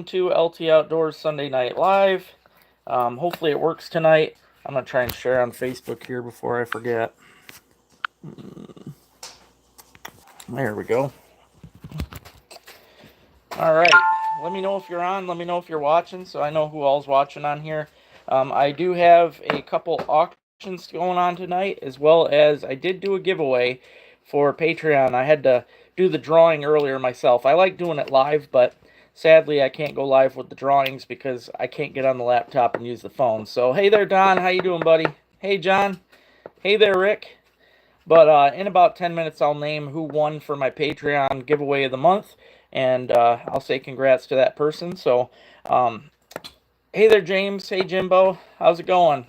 to LT Outdoors Sunday Night Live. Hopefully it works tonight. I'm going to try and share on Facebook here before I forget. There we go. All right. Let me know if you're on. Let me know if you're watching so I know who all's watching on here. I do have a couple auctions going on tonight, as well as I did do a giveaway for Patreon. I had to do the drawing earlier myself. I like doing it live, but sadly I can't go live with the drawings because I can't get on the laptop and use the phone. So hey there, Don. How you doing, buddy? Hey, John. Hey there, Rick. But in about 10 minutes, I'll name who won for my Patreon giveaway of the month, and I'll say congrats to that person. So, hey there, James. Hey, Jimbo. How's it going?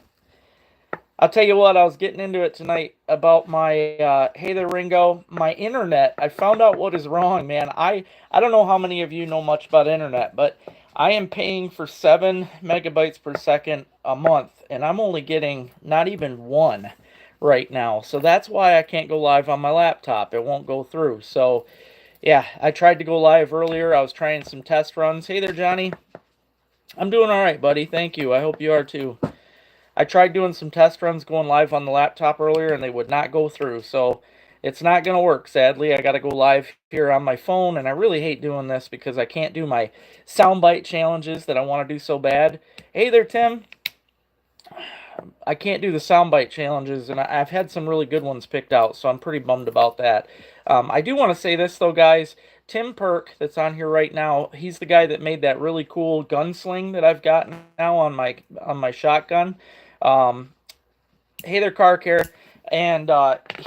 I'll tell you what, I was getting into it tonight about my, hey there, Ringo, my internet. I found out what is wrong, man. I don't know how many of you know much about internet, but I am paying for 7 megabytes per second a month, and I'm only getting not even one right now. So that's why I can't go live on my laptop. It won't go through. So, yeah, I tried to go live earlier. I was trying some test runs. Hey there, Johnny. I'm doing all right, buddy. Thank you. I hope you are too. I tried doing some test runs going live on the laptop earlier, and they would not go through. So it's not going to work, sadly. I got to go live here on my phone, and I really hate doing this because I can't do my soundbite challenges that I want to do so bad. Hey there, Tim. I can't do the soundbite challenges, and I've had some really good ones picked out, so I'm pretty bummed about that. I do want to say this, though, guys. Tim Perk, that's on here right now, he's the guy that made that really cool gunsling that I've got now on my shotgun. Um, hey there, Car Care. And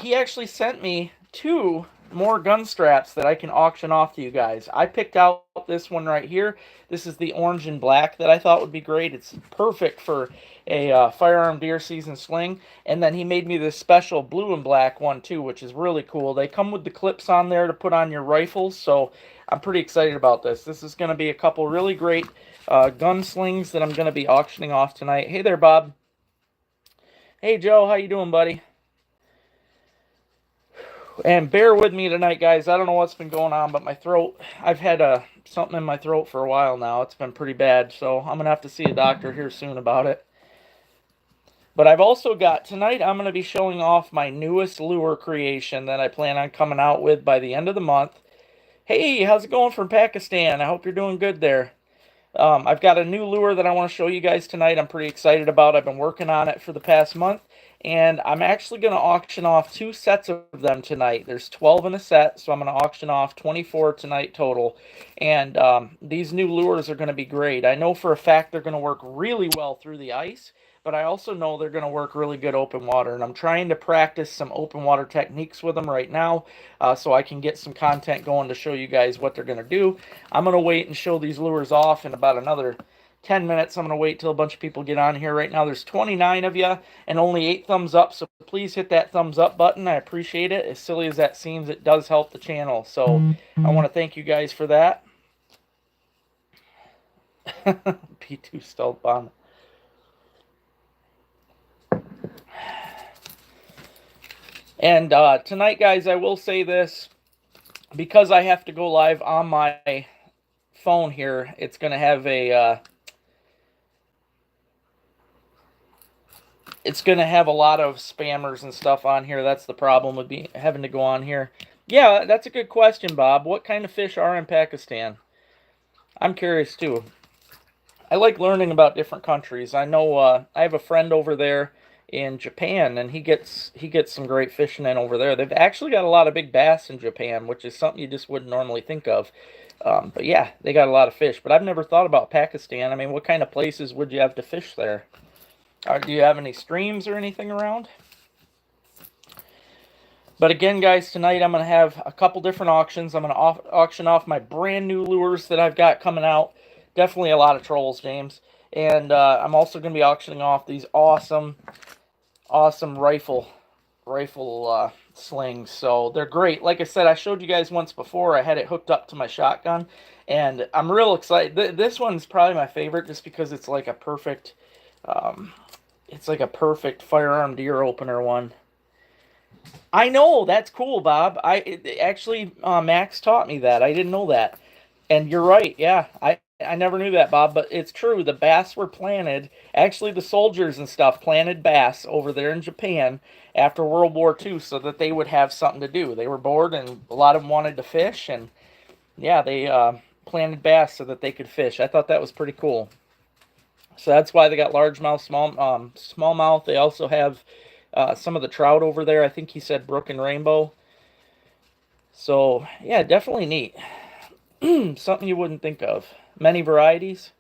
he actually sent me 2 more gun straps that I can auction off to you guys. I picked out this one right here. This is the orange and black that I thought would be great. It's perfect for a firearm deer season sling. And then he made me this special blue and black one too, which is really cool. They come with the clips on there to put on your rifles, so I'm pretty excited about this. This is going to be a couple really great gun slings that I'm going to be auctioning off tonight. Hey there, Bob. Hey, Joe. How you doing, buddy? And bear with me tonight, guys. I don't know what's been going on, but my throat, I've had something in my throat for a while now. It's been pretty bad, so I'm going to have to see a doctor here soon about it. But I've also got, tonight I'm going to be showing off my newest lure creation that I plan on coming out with by the end of the month. Hey, how's it going from Pakistan? I hope you're doing good there. I've got a new lure that I want to show you guys tonight. I'm pretty excited about. I've been working on it for the past month, and I'm actually going to auction off 2 sets of them tonight. There's 12 in a set, so I'm going to auction off 24 tonight total. And these new lures are going to be great. I know for a fact they're going to work really well through the ice, but I also know they're going to work really good open water. And I'm trying to practice some open water techniques with them right now so I can get some content going to show you guys what they're going to do. I'm going to wait and show these lures off in about another 10 minutes. I'm going to wait till a bunch of people get on here. Right now there's 29 of you and only 8 thumbs up, so please hit that thumbs up button. I appreciate it. As silly as that seems, it does help the channel. So I want to thank you guys for that. P2 stealth bomb. And tonight, guys, I will say this. Because I have to go live on my phone here, it's going to have it's going to have a lot of spammers and stuff on here. That's the problem with having to go on here. Yeah, that's a good question, Bob. What kind of fish are in Pakistan? I'm curious, too. I like learning about different countries. I know I have a friend over there in Japan, and he gets some great fishing in over there. They've actually got a lot of big bass in Japan, which is something you just wouldn't normally think of. But yeah, they got a lot of fish. But I've never thought about Pakistan. I mean, what kind of places would you have to fish there? Do you have any streams or anything around? But again, guys, tonight I'm going to have a couple different auctions. I'm going to auction off my brand new lures that I've got coming out. Definitely a lot of trolls, James. And I'm also going to be auctioning off these awesome rifle slings. So they're great. Like I said, I showed you guys once before. I had it hooked up to my shotgun, and I'm real excited. This one's probably my favorite just because it's like a perfect firearm deer opener one. I know, that's cool, Bob. Actually Max taught me that. I didn't know that. And you're right. Yeah, I never knew that, Bob, but it's true. The bass were planted. Actually, the soldiers and stuff planted bass over there in Japan after World War II so that they would have something to do. They were bored, and a lot of them wanted to fish, and yeah, they planted bass so that they could fish. I thought that was pretty cool. So that's why they got largemouth, smallmouth. They also have some of the trout over there. I think he said brook and rainbow. So yeah, definitely neat. Something you wouldn't think of. Many varieties.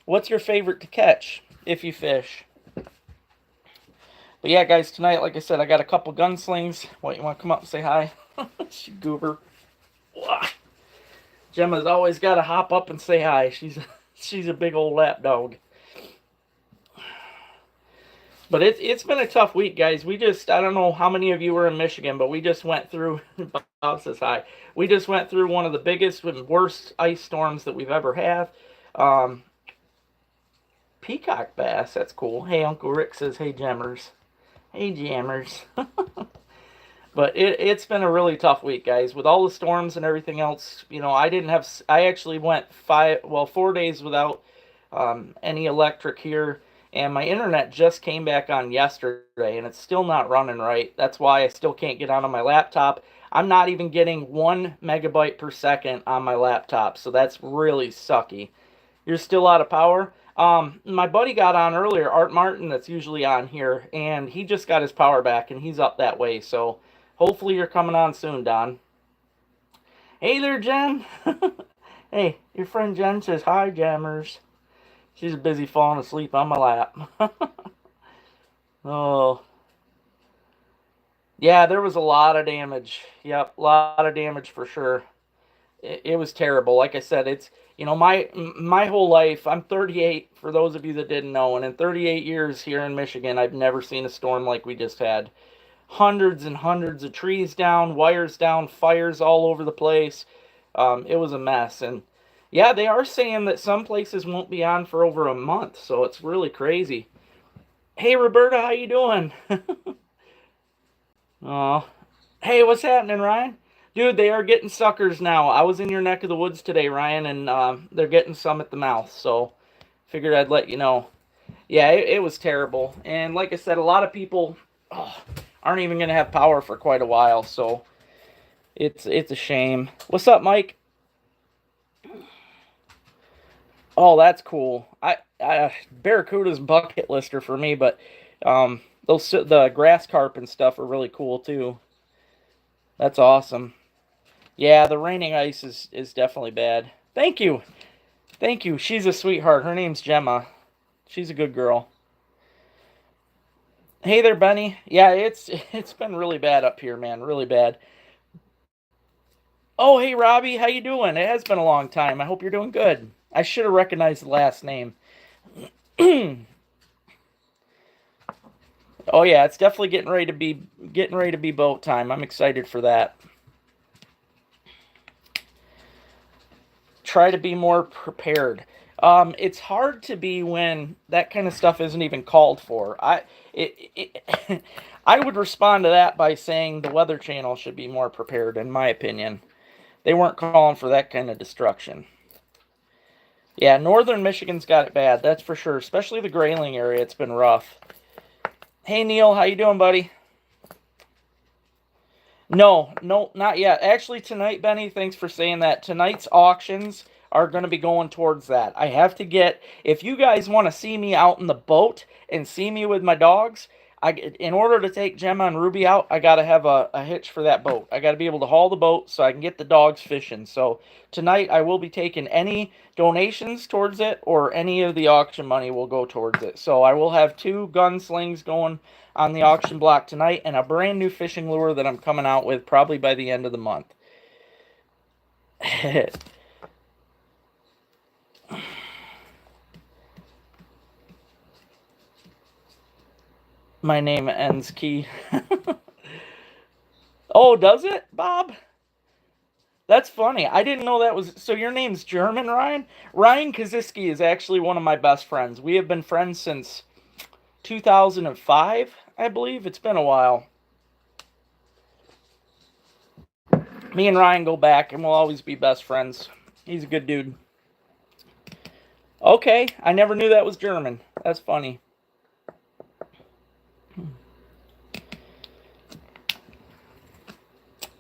What's your favorite to catch if you fish? But yeah, guys, tonight, like I said, I got a couple gunslings. What, you want to come up and say hi? She goober. Gemma's always got to hop up and say hi. She's a big old lap dog. But it's been a tough week, guys. I don't know how many of you were in Michigan, but we just went through, Bob says hi. We just went through one of the biggest and worst ice storms that we've ever had. Um, Peacock bass, that's cool. Hey, Uncle Rick says, hey, jammers. Hey, jammers. But it's been a really tough week, guys. With all the storms and everything else, I actually went 4 days without any electric here. And my internet just came back on yesterday, and it's still not running right. That's why I still can't get on my laptop. I'm not even getting 1 megabyte per second on my laptop, so that's really sucky. You're still out of power? My buddy got on earlier, Art Martin, that's usually on here, and he just got his power back, and he's up that way, so hopefully you're coming on soon, Don. Hey there, Jen. Hey, your friend Jen says, hi, jammers. She's busy falling asleep on my lap. Oh. Yeah, there was a lot of damage. Yep, a lot of damage for sure. It was terrible. Like I said, it's, my whole life, I'm 38, for those of you that didn't know, and in 38 years here in Michigan, I've never seen a storm like we just had. Hundreds and hundreds of trees down, wires down, fires all over the place. It was a mess. And yeah, they are saying that some places won't be on for over a month, so it's really crazy. Hey, Roberta, how you doing? Oh, hey, what's happening, Ryan? Dude, they are getting suckers now. I was in your neck of the woods today, Ryan, and they're getting some at the mouth, so figured I'd let you know. Yeah, it was terrible. And like I said, a lot of people aren't even going to have power for quite a while, so it's a shame. What's up, Mike? Oh, that's cool. Barracuda's bucket lister for me, but the grass carp and stuff are really cool too. That's awesome. Yeah, the raining ice is definitely bad. Thank you. Thank you. She's a sweetheart. Her name's Gemma. She's a good girl. Hey there, Benny. Yeah, it's been really bad up here, man. Really bad. Oh, hey, Robbie. How you doing? It has been a long time. I hope you're doing good. I should have recognized the last name. Oh yeah, it's definitely getting ready to be boat time. I'm excited for that. Try to be more prepared. It's hard to be when that kind of stuff isn't even called for. I would respond to that by saying the Weather Channel should be more prepared, in my opinion. They weren't calling for that kind of destruction. Yeah, northern Michigan's got it bad, that's for sure. Especially the Grayling area, it's been rough. Hey Neil, how you doing, buddy? No, not yet. Actually, tonight, Benny, thanks for saying that. Tonight's auctions are going to be going towards that. I have to get, if you guys want to see me out in the boat and see me with my dogs, in order to take Gemma and Ruby out, I got to have a hitch for that boat. I got to be able to haul the boat so I can get the dogs fishing. So tonight I will be taking any donations towards it, or any of the auction money will go towards it. So I will have 2 gunslings going on the auction block tonight, and a brand new fishing lure that I'm coming out with probably by the end of the month. My name ends key. Oh, does it, Bob? That's funny. I didn't know that was... So your name's German, Ryan? Ryan Kaziski is actually one of my best friends. We have been friends since 2005, I believe. It's been a while. Me and Ryan go back, and we'll always be best friends. He's a good dude. Okay, I never knew that was German. That's funny.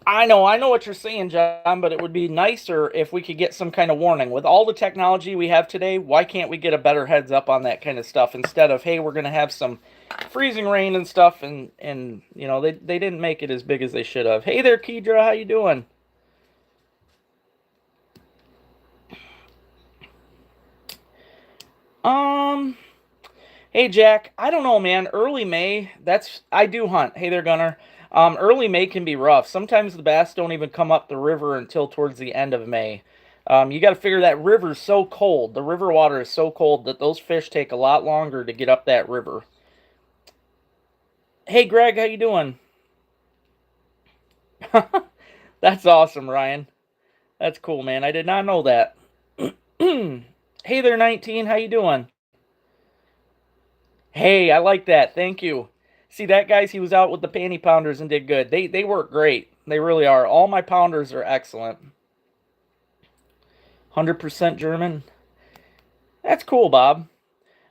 I know what you're saying, John, but it would be nicer if we could get some kind of warning. With all the technology we have today, why can't we get a better heads up on that kind of stuff instead of, hey, we're going to have some freezing rain and stuff, and they didn't make it as big as they should have. Hey there, Kedra, how you doing? Um, Hey Jack, I don't know, man. Early May, that's I do hunt. Hey there, Gunner. Early May can be rough. Sometimes the bass don't even come up the river until towards the end of May. You got to figure that river's so cold. The river water is so cold that those fish take a lot longer to get up that river. Hey Greg, how you doing? That's awesome, Ryan. That's cool, man. I did not know that. Hey there, 19. How you doing? Hey, I like that. Thank you. See that, guys? He was out with the panty pounders and did good. They work great. They really are. All my pounders are excellent. 100% German. That's cool, Bob.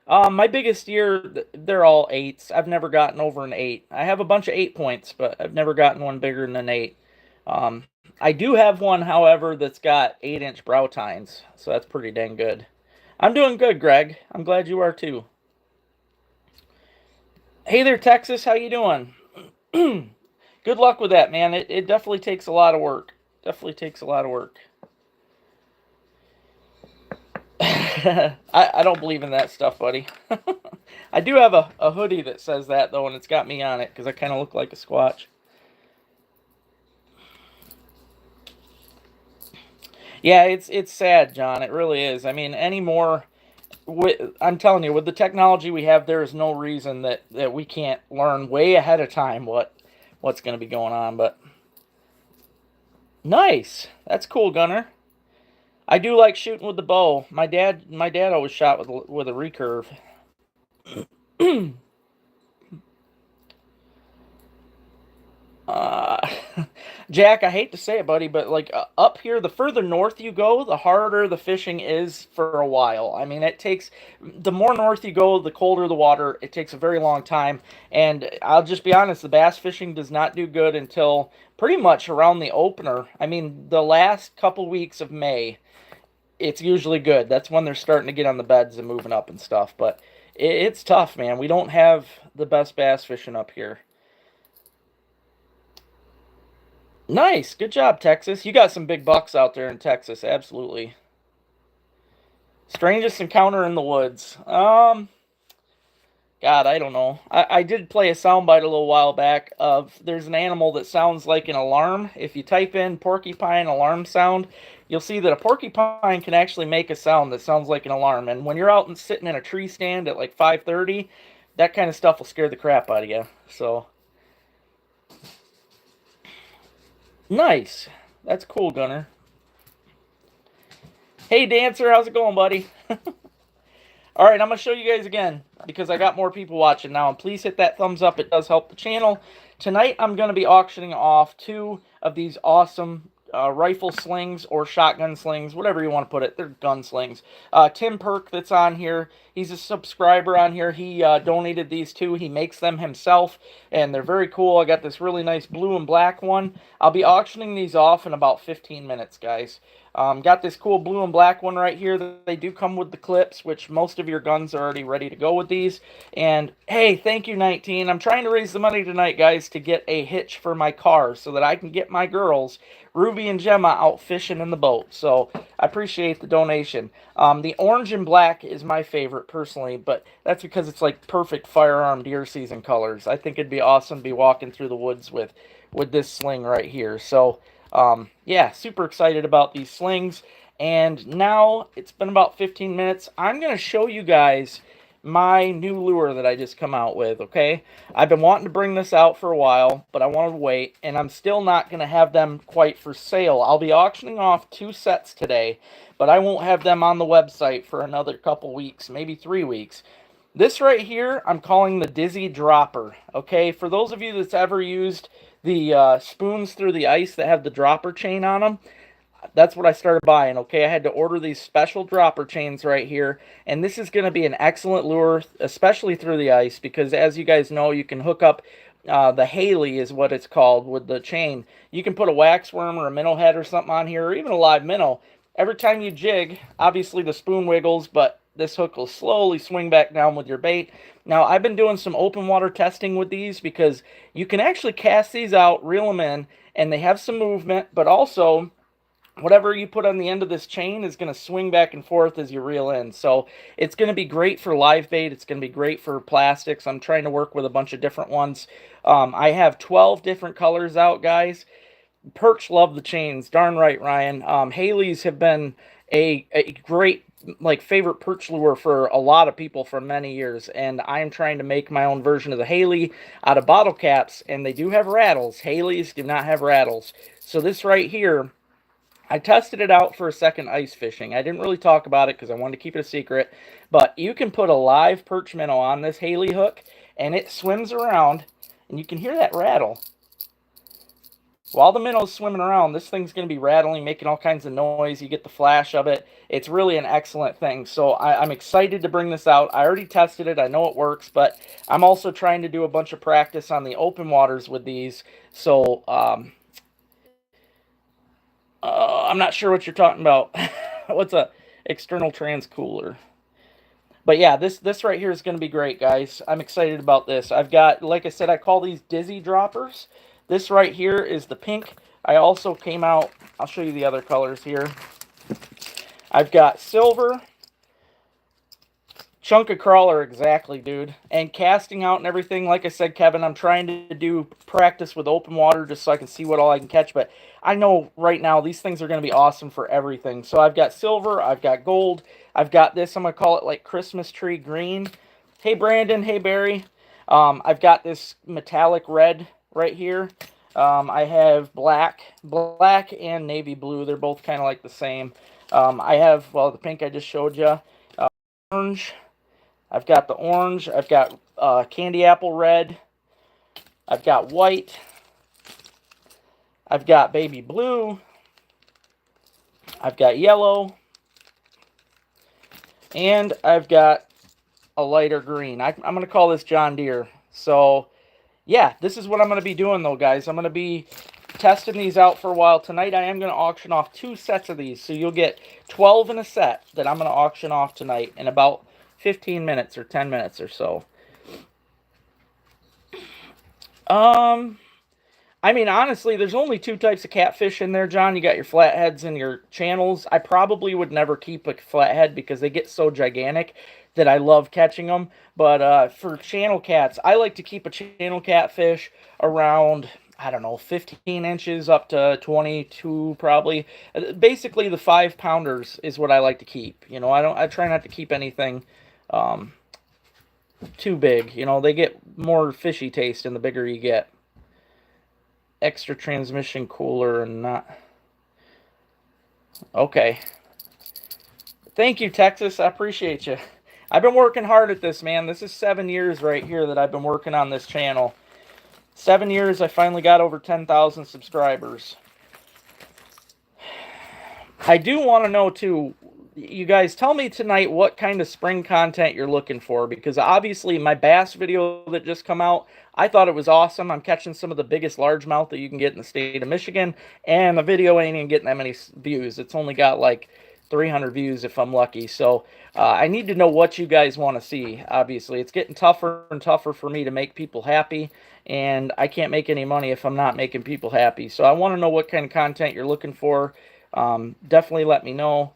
My biggest year, they're all eights. I've never gotten over an eight. I have a bunch of 8 points, but I've never gotten one bigger than an eight. Um, I do have one, however, that's got 8-inch brow tines, so that's pretty dang good. I'm doing good, Greg. I'm glad you are too. Hey there, Texas. How you doing? Good luck with that, man. It definitely takes a lot of work. Definitely takes a lot of work. I don't believe in that stuff, buddy. I do have a hoodie that says that, though, and it's got me on it because I kind of look like a squatch. Yeah, it's sad, John. It really is. I mean, anymore, I'm telling you, with the technology we have, there is no reason that we can't learn way ahead of time what's going to be going on. But nice, that's cool, Gunner. I do like shooting with the bow. My dad always shot with a recurve. uh, Jack, I hate to say it, buddy, but like up here, the further north you go, the harder the fishing is for a while. I mean, it takes the more north you go, the colder the water. It takes a very long time, and I'll just be honest, the bass fishing does not do good until pretty much around the opener. I mean, the last couple weeks of May it's usually good. That's when they're starting to get on the beds and moving up and stuff. But it's tough, man. We don't have the best bass fishing up here. Nice, good job, Texas. You got some big bucks out there in Texas, absolutely. Strangest encounter in the woods. God, I don't know. I did play a soundbite a little while back of there's an animal that sounds like an alarm. If you type in porcupine alarm sound, you'll see that a porcupine can actually make a sound that sounds like an alarm. And when you're out and sitting in a tree stand at like 5:30, that kind of stuff will scare the crap out of you. So nice. That's cool, Gunner. Hey, Dancer, how's it going, buddy? All right, I'm going to show you guys again because I got more people watching now. And please hit that thumbs up. It does help the channel. Tonight, I'm going to be auctioning off two of these awesome rifle slings or shotgun slings, whatever you want to put it. They're gun slings. Tim Perk that's on here, he's a subscriber on here. He donated these two. He makes them himself, and they're very cool. I got this really nice blue and black one. I'll be auctioning these off in about 15 minutes, guys. Got this cool blue and black one right here. They do come with the clips, which most of your guns are already ready to go with these. And hey, thank you, 19. I'm trying to raise the money tonight, guys, to get a hitch for my car so that I can get my girls, Ruby and Gemma, out fishing in the boat. So I appreciate the donation. The orange and black is my favorite personally, but that's because it's like perfect firearm deer season colors. I think it'd be awesome to be walking through the woods with this sling right here. So yeah, super excited about these slings. And now it's been about 15 minutes. I'm going to show you guys my new lure that I just come out with, okay? I've been wanting to bring this out for a while, but I wanted to wait, and I'm still not going to have them quite for sale. I'll be auctioning off 2 sets today, but I won't have them on the website for another couple weeks, maybe 3 weeks. This right here, I'm calling the Dizzy Dropper, okay? For those of you that's ever used the spoons through the ice that have the dropper chain on them, that's what I started buying. Okay, I had to order these special dropper chains right here, and this is going to be an excellent lure, especially through the ice, because as you guys know, you can hook up the Haley is what it's called with the chain. You can put a wax worm or a minnow head or something on here, or even a live minnow. Every time you jig, obviously the spoon wiggles, but this hook will slowly swing back down with your bait. Now, I've been doing some open water testing with these because you can actually cast these out, reel them in, and they have some movement, but also whatever you put on the end of this chain is going to swing back and forth as you reel in. So it's going to be great for live bait. It's going to be great for plastics. I'm trying to work with a bunch of different ones. I have 12 different colors out, guys. Perch love the chains. Darn right, Ryan. Haley's have been a great like favorite perch lure for a lot of people for many years, and I'm trying to make my own version of the Haley out of bottle caps, and they do have rattles. Haley's do not have rattles. So this right here, I tested it out for a second ice fishing. I didn't really talk about it because I wanted to keep it a secret, but you can put a live perch minnow on this Haley hook, and it swims around, and you can hear that rattle. While the minnow's swimming around, this thing's going to be rattling, making all kinds of noise. You get the flash of it. It's really an excellent thing. So I'm excited to bring this out. I already tested it. I know it works, but I'm also trying to do a bunch of practice on the open waters with these. So I'm not sure what you're talking about. What's a external transcooler? But yeah, this right here is going to be great, guys. I'm excited about this. I've got, like I said, I call these dizzy droppers. This right here is the pink. I also came out, I'll show you the other colors here. I've got silver. Chunk of crawler, exactly, dude. And casting out and everything, like I said, Kevin, I'm trying to do practice with open water just so I can see what all I can catch. But I know right now these things are going to be awesome for everything. So I've got silver, I've got gold, I've got this, I'm going to call it like Christmas tree green. Hey, Brandon, hey, Barry. I've got this metallic red right here. I have black and navy blue. They're both kind of like the same. I have, well, the pink I just showed you. Orange. I've got the orange. I've got candy apple red. I've got white. I've got baby blue. I've got yellow. And I've got a lighter green. I'm going to call this John Deere. So, yeah, this is what I'm going to be doing, though, guys. I'm going to be testing these out for a while. Tonight, I am going to auction off 2 sets of these. So, you'll get 12 in a set that I'm going to auction off tonight in about 15 minutes or 10 minutes or so. I mean, honestly, there's only 2 types of catfish in there, John. You got your flatheads and your channels. I probably would never keep a flathead because they get so gigantic that I love catching them. But for channel cats, I like to keep a channel catfish around, I don't know, 15 inches up to 22 probably. Basically, the 5-pounders is what I like to keep. You know, I try not to keep anything too big. You know, they get more fishy taste and the bigger you get. Extra transmission cooler and not... Okay. Thank you, Texas. I appreciate you. I've been working hard at this, man. This is 7 years right here that I've been working on this channel. 7 years, I finally got over 10,000 subscribers. I do want to know, too, you guys tell me tonight what kind of spring content you're looking for, because obviously my bass video that just come out, I thought it was awesome. I'm catching some of the biggest largemouth that you can get in the state of Michigan, and the video ain't even getting that many views. It's only got like 300 views if I'm lucky. So I need to know what you guys want to see. Obviously, it's getting tougher and tougher for me to make people happy, and I can't make any money if I'm not making people happy. So I want to know what kind of content you're looking for. Definitely let me know.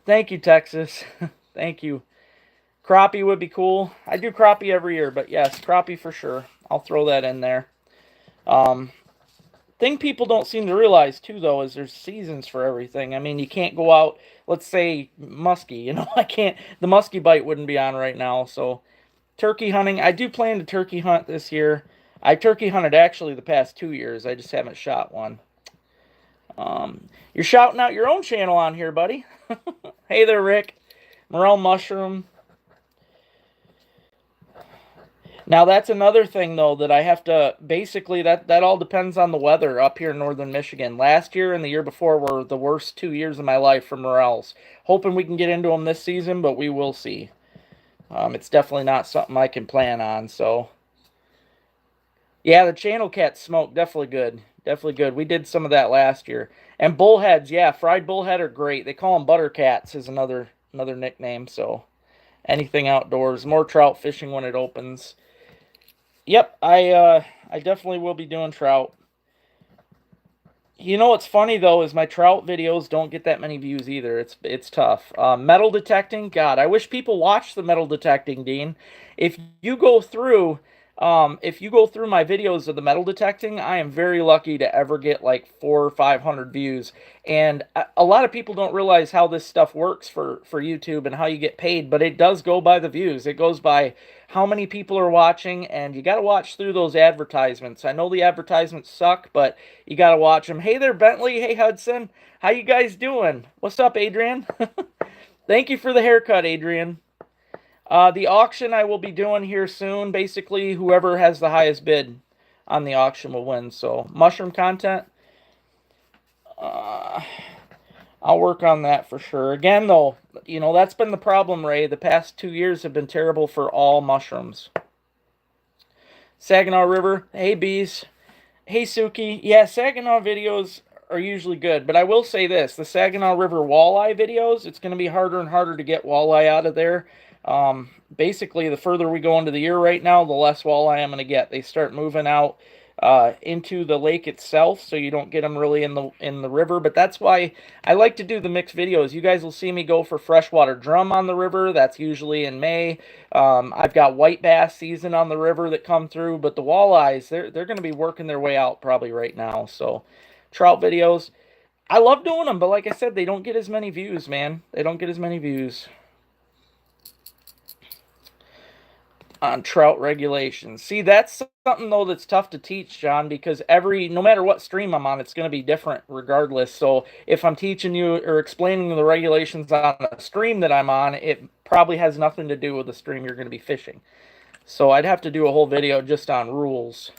Thank you, Texas. Thank you. Crappie would be cool. I do crappie every year, but yes, crappie for sure. I'll throw that in there. Thing people don't seem to realize, too, though, is there's seasons for everything. I mean, you can't go out, let's say, muskie. You know, I can't, the muskie bite wouldn't be on right now. So, turkey hunting. I do plan to turkey hunt this year. I turkey hunted, actually, the past 2 years. I just haven't shot one. You're shouting out your own channel on here, buddy. Hey there, Rick. Morel Mushroom. Now that's another thing though that I have to basically that all depends on the weather up here in northern Michigan. Last year and the year before were the worst 2 years of my life for morels. Hoping we can get into them this season, but we will see. It's definitely not something I can plan on. So yeah, the channel cat smoke definitely good, definitely good. We did some of that last year. And bullheads, yeah, fried bullhead are great. They call them butter cats is another nickname. So anything outdoors, more trout fishing when it opens. Yep, I definitely will be doing trout. You know what's funny though is my trout videos don't get that many views either. It's tough. Metal detecting, God, I wish people watch the metal detecting, Dean. If you go through, if you go through my videos of the metal detecting, I am very lucky to ever get like 400 or 500 views. And a lot of people don't realize how this stuff works for YouTube and how you get paid, but it does go by the views. It goes by how many people are watching, and you got to watch through those advertisements. I know the advertisements suck, but you got to watch them. Hey there, Bentley. Hey, Hudson. How you guys doing? What's up, Adrian? Thank you for the haircut, Adrian. The auction I will be doing here soon. Basically, whoever has the highest bid on the auction will win. So, mushroom content, uh, I'll work on that for sure. Again, though, that's been the problem, Ray. The past 2 years have been terrible for all mushrooms. Saginaw River. Hey, bees. Hey, Suki. Yeah, Saginaw videos are usually good, but I will say this. The Saginaw River walleye videos, it's going to be harder and harder to get walleye out of there. Basically, the further we go into the year right now, the less walleye I'm going to get. They start moving out into the lake itself, so you don't get them really in the river. But that's why I like to do the mixed videos. You guys will see me go for freshwater drum on the river. That's usually in May. I've got white bass season on the river that come through, but the walleyes they're going to be working their way out probably right now. So trout videos, I love doing them, but like I said, they don't get as many views, man. They don't get as many views. On trout regulations. See, that's something though that's tough to teach, John, because no matter what stream I'm on, it's going to be different regardless. So if I'm teaching you or explaining the regulations on the stream that I'm on, it probably has nothing to do with the stream you're going to be fishing. So I'd have to do a whole video just on rules.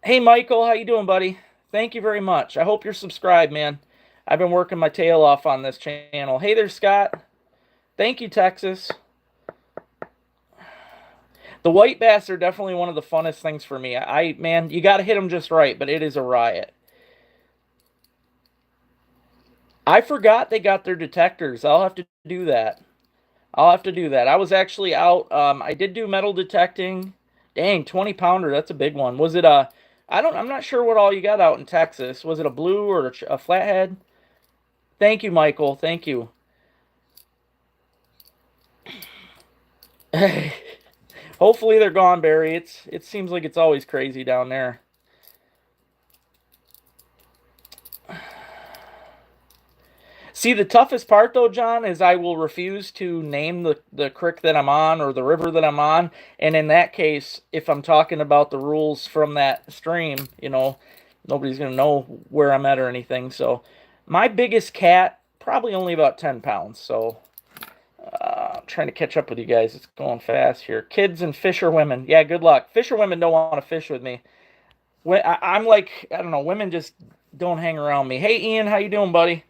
Hey, Michael, how you doing, buddy? Thank you very much. I hope you're subscribed, man. I've been working my tail off on this channel. Hey there, Scott. Thank you, Texas. The white bass are definitely one of the funnest things for me. Man, you got to hit them just right, but it is a riot. I forgot they got their detectors. I'll have to do that. I'll have to do that. I was actually out. I did do metal detecting. Dang, 20 pounder. That's a big one. Was it a? I'm not sure what all you got out in Texas. Was it a blue or a flathead? Thank you, Michael. Thank you. Hopefully they're gone, Barry. It seems like it's always crazy down there. See, the toughest part though, John, is I will refuse to name the creek that I'm on or the river that I'm on. And in that case, if I'm talking about the rules from that stream, nobody's gonna know where I'm at or anything. So my biggest cat, probably only about 10 pounds. So I'm trying to catch up with you guys. It's going fast here. Kids and fisher women. Yeah, good luck. Fisher women don't want to fish with me. I'm like, I don't know, women just don't hang around me. Hey, Ian, how you doing, buddy?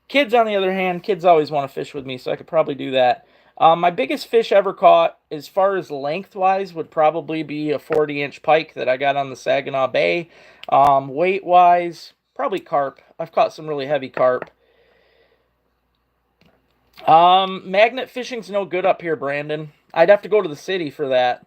Kids, on the other hand, kids always want to fish with me, so I could probably do that. My biggest fish ever caught, as far as lengthwise, would probably be a 40-inch pike that I got on the Saginaw Bay. Weight-wise, probably carp. I've caught some really heavy carp. Magnet fishing's no good up here, Brandon. I'd have to go to the city for that.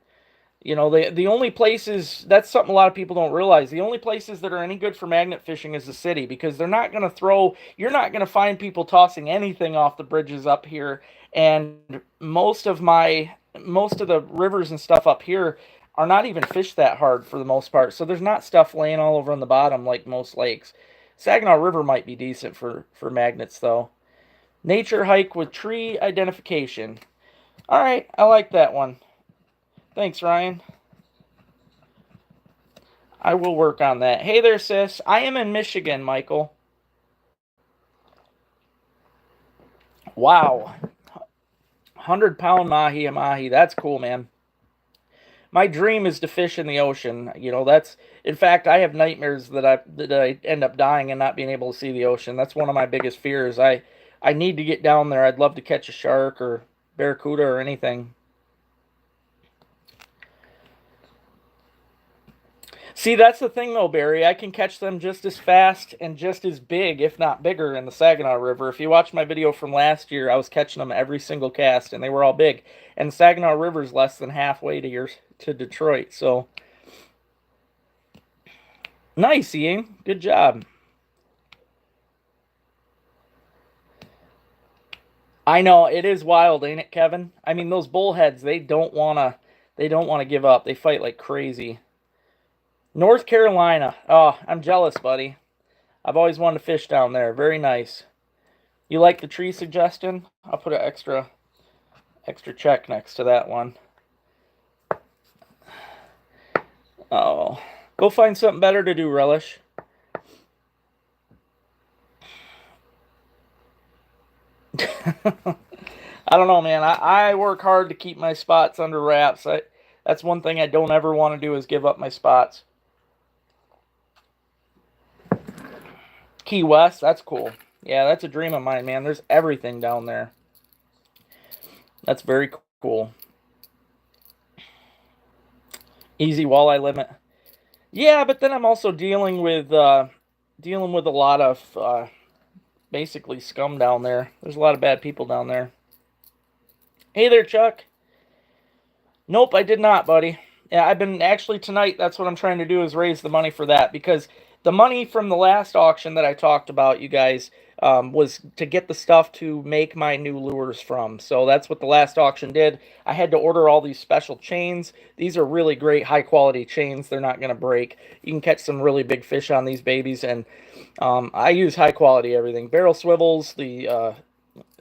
The only places, that's something a lot of people don't realize. The only places that are any good for magnet fishing is the city because they're not going to you're not going to find people tossing anything off the bridges up here. And most of the rivers and stuff up here are not even fished that hard for the most part. So there's not stuff laying all over on the bottom like most lakes. Saginaw River might be decent for magnets though. Nature hike with tree identification. All right, I like that one. Thanks, Ryan. I will work on that. Hey there, sis. I am in Michigan, Michael. Wow. 100-pound mahi. That's cool, man. my dream is to fish in the ocean. You know, that's in fact I have nightmares that I end up dying and not being able to see the ocean. That's one of my biggest fears. I need to get down there. I'd love to catch a shark or barracuda or anything. See, that's the thing though, Barry. I can catch them just as fast and just as big, if not bigger, in the Saginaw River. If you watch my video from last year, I was catching them every single cast, and they were all big. And the Saginaw River is less than halfway to Detroit. So nice, Ian. Good job. I know it is wild, ain't it, Kevin? I mean, those bullheads, they don't wanna give up. They fight like crazy. North Carolina. Oh, I'm jealous, buddy. I've always wanted to fish down there. Very nice. You like the tree suggestion? I'll put an extra check next to that one. Oh, go find something better to do, Relish. I don't know, man. I work hard to keep my spots under wraps. That's one thing I don't ever want to do is give up my spots. Key West, that's cool. Yeah, that's a dream of mine, man. There's everything down there. That's very cool. Easy walleye limit. Yeah, but then I'm also dealing with a lot of basically scum down there. There's a lot of bad people down there. Hey there, Chuck. Nope, I did not, buddy. Yeah, I've been actually tonight. That's what I'm trying to do is raise the money for that because the money from the last auction that I talked about, you guys, was to get the stuff to make my new lures from. So that's what the last auction did. I had to order all these special chains. These are really great, high quality chains. They're not going to break. You can catch some really big fish on these babies, and I use high quality everything. Barrel swivels, the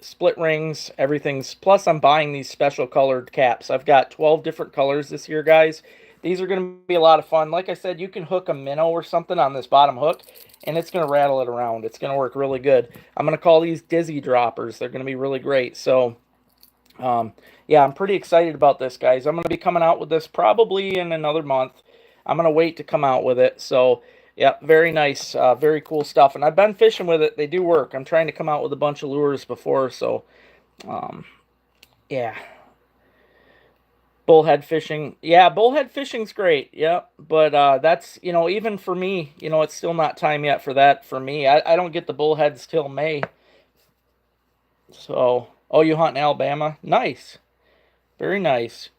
split rings, everything's. Plus, I'm buying these special colored caps. I've got 12 different colors this year, guys. These are going to be a lot of fun. Like I said, you can hook a minnow or something on this bottom hook, and it's going to rattle it around. It's going to work really good. I'm going to call these dizzy droppers. They're going to be really great. So, yeah, I'm pretty excited about this, guys. I'm going to be coming out with this probably in another month. I'm going to wait to come out with it. So, yeah, very nice, very cool stuff. And I've been fishing with it. They do work. I'm trying to come out with a bunch of lures before, so, yeah. Bullhead fishing. Yeah, bullhead fishing's great. Yep. But that's, even for me, it's still not time yet for that for me. I don't get the bullheads till May. So, oh, you hunt in Alabama? Nice. Very nice.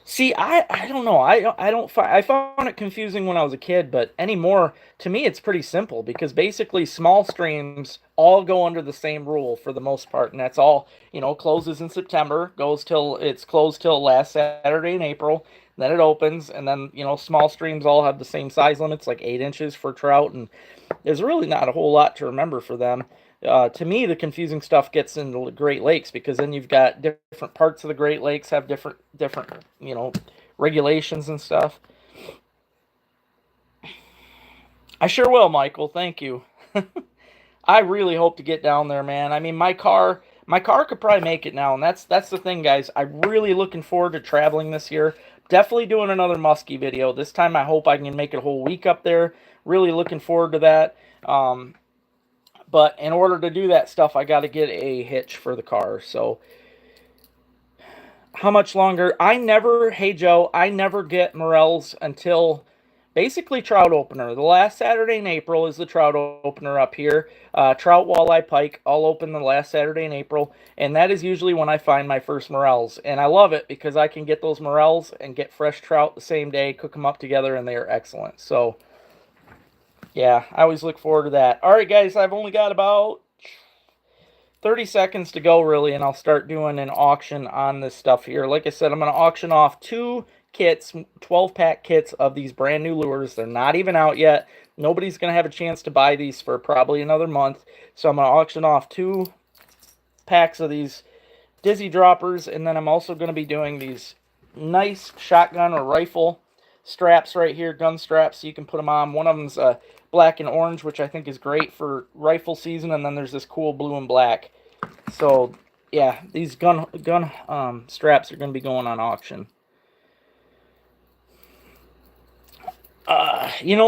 See, I don't know. I don't find I found it confusing when I was a kid, but anymore to me it's pretty simple because basically small streams all go under the same rule for the most part, and that's all, closes in September, goes till it's closed till last Saturday in April, then it opens, and then, small streams all have the same size limits, like 8 inches for trout, and there's really not a whole lot to remember for them. To me, the confusing stuff gets into the Great Lakes because then you've got different parts of the Great Lakes have different regulations and stuff. I sure will, Michael. Thank you. I really hope to get down there, man. I mean, my car could probably make it now, and that's the thing, guys. I'm really looking forward to traveling this year. Definitely doing another muskie video. This time, I hope I can make it a whole week up there. Really looking forward to that. But in order to do that stuff, I got to get a hitch for the car. So, how much longer? Hey Joe, I never get morels until basically trout opener. The last Saturday in April is the trout opener up here. Trout, walleye, pike, all open the last Saturday in April. And that is usually when I find my first morels. And I love it because I can get those morels and get fresh trout the same day, cook them up together, and they are excellent. So, yeah, I always look forward to that. All right, guys, I've only got about 30 seconds to go, really, and I'll start doing an auction on this stuff here. Like I said, I'm going to auction off 2 kits, 12-pack kits of these brand new lures. They're not even out yet. Nobody's going to have a chance to buy these for probably another month. So I'm going to auction off 2 packs of these dizzy droppers, and then I'm also going to be doing these nice shotgun or rifle straps right here, gun straps, so you can put them on. One of them's black and orange, which I think is great for rifle season, and then there's this cool blue and black. So Yeah, these gun straps are going to be going on auction.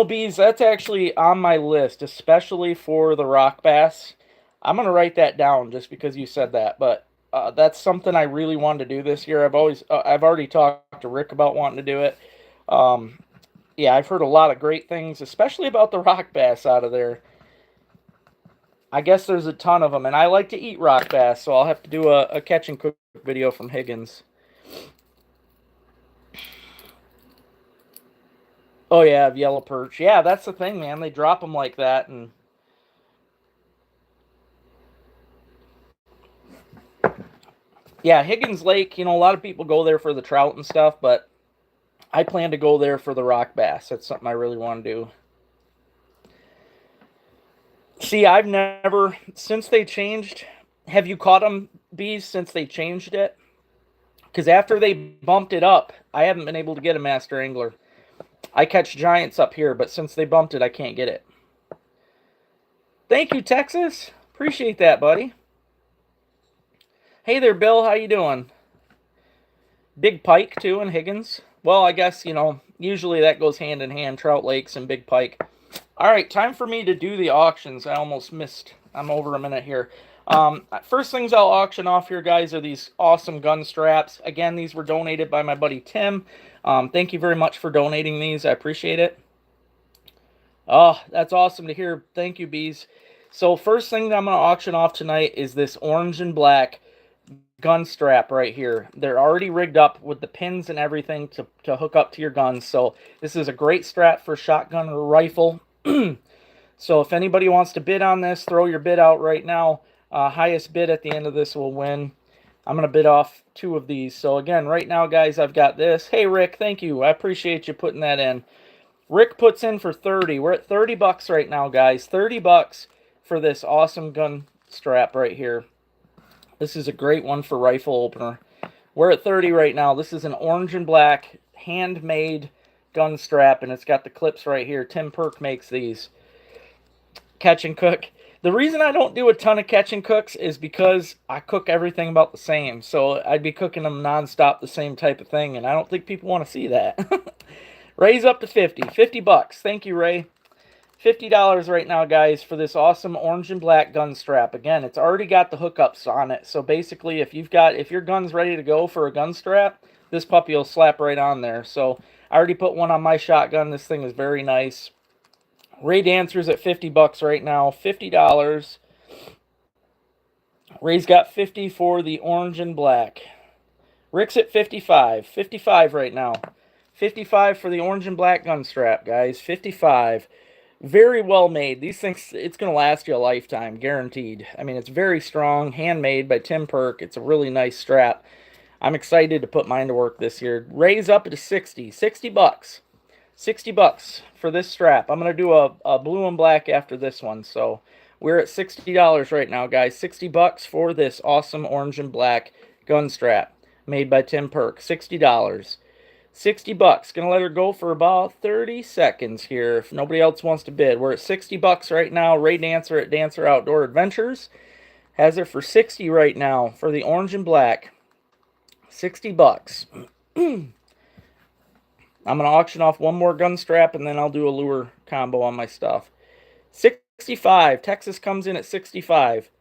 Bees, that's actually on my list, especially for the rock bass. I'm gonna write that down just because you said that. But that's something I really wanted to do this year. I've already talked to Rick about wanting to do it. Um, yeah, I've heard a lot of great things, especially about the rock bass out of there. I guess there's a ton of them, and I like to eat rock bass, so I'll have to do a catch and cook video from Higgins. Oh yeah, yellow perch. Yeah, that's the thing, man. They drop them like that, and yeah, Higgins Lake. A lot of people go there for the trout and stuff, but I plan to go there for the rock bass. That's something I really want to do. See, I've never since they changed. Have you caught them, bees, since they changed it? Because after they bumped it up, I haven't been able to get a master angler. I catch giants up here, but since they bumped it, I can't get it. Thank you, Texas. Appreciate that, buddy. Hey there, Bill. How you doing? Big pike too in Higgins. Well, I guess usually that goes hand in hand. Trout lakes and big pike. All right, time for me to do the auctions. I almost missed. I'm over a minute here. First things I'll auction off here, guys, are these awesome gun straps. Again, these were donated by my buddy Tim. Thank you very much for donating these. I appreciate it. Oh, that's awesome to hear. Thank you, bees. So first thing that I'm going to auction off tonight is this orange and black gun strap right here. They're already rigged up with the pins and everything to hook up to your guns. So this is a great strap for shotgun or rifle. So if anybody wants to bid on this, throw your bid out right now. Highest bid at the end of this will win. I'm going to bid off 2 of these. So again, right now, guys, I've got this. Hey, Rick, thank you. I appreciate you putting that in. Rick puts in for 30. We're at 30 bucks right now, guys. 30 bucks for this awesome gun strap right here. This is a great one for rifle opener. We're at 30 right now. This is an orange and black handmade gun strap, and it's got the clips right here. Tim Perk makes these. Catch and cook. The reason I don't do a ton of catch and cooks is because I cook everything about the same. So I'd be cooking them nonstop the same type of thing, and I don't think people want to see that. Ray's up to 50. 50 bucks. Thank you, Ray. $50 right now, guys, for this awesome orange and black gun strap. Again, it's already got the hookups on it. So basically, if your gun's ready to go for a gun strap, this puppy will slap right on there. So I already put one on my shotgun. This thing is very nice. Ray Dancer's at 50 bucks right now. $50. Ray's got 50 for the orange and black. Rick's at 55. 55 right now. 55 for the orange and black gun strap, guys. 55. Very well made. These things, it's going to last you a lifetime, guaranteed. I mean, it's very strong, handmade by Tim Perk. It's a really nice strap. I'm excited to put mine to work this year. Raise up to 60. 60 bucks. 60 bucks for this strap. I'm going to do a blue and black after this one. So we're at $60 right now, guys. 60 bucks for this awesome orange and black gun strap made by Tim Perk. $60. 60 bucks. Gonna let her go for about 30 seconds here if nobody else wants to bid. We're at 60 bucks right now. Ray Dancer at Dancer Outdoor Adventures has it for 60 right now for the orange and black. 60 bucks. I'm gonna auction off one more gun strap and then I'll do a lure combo on my stuff. 65. Texas comes in at 65.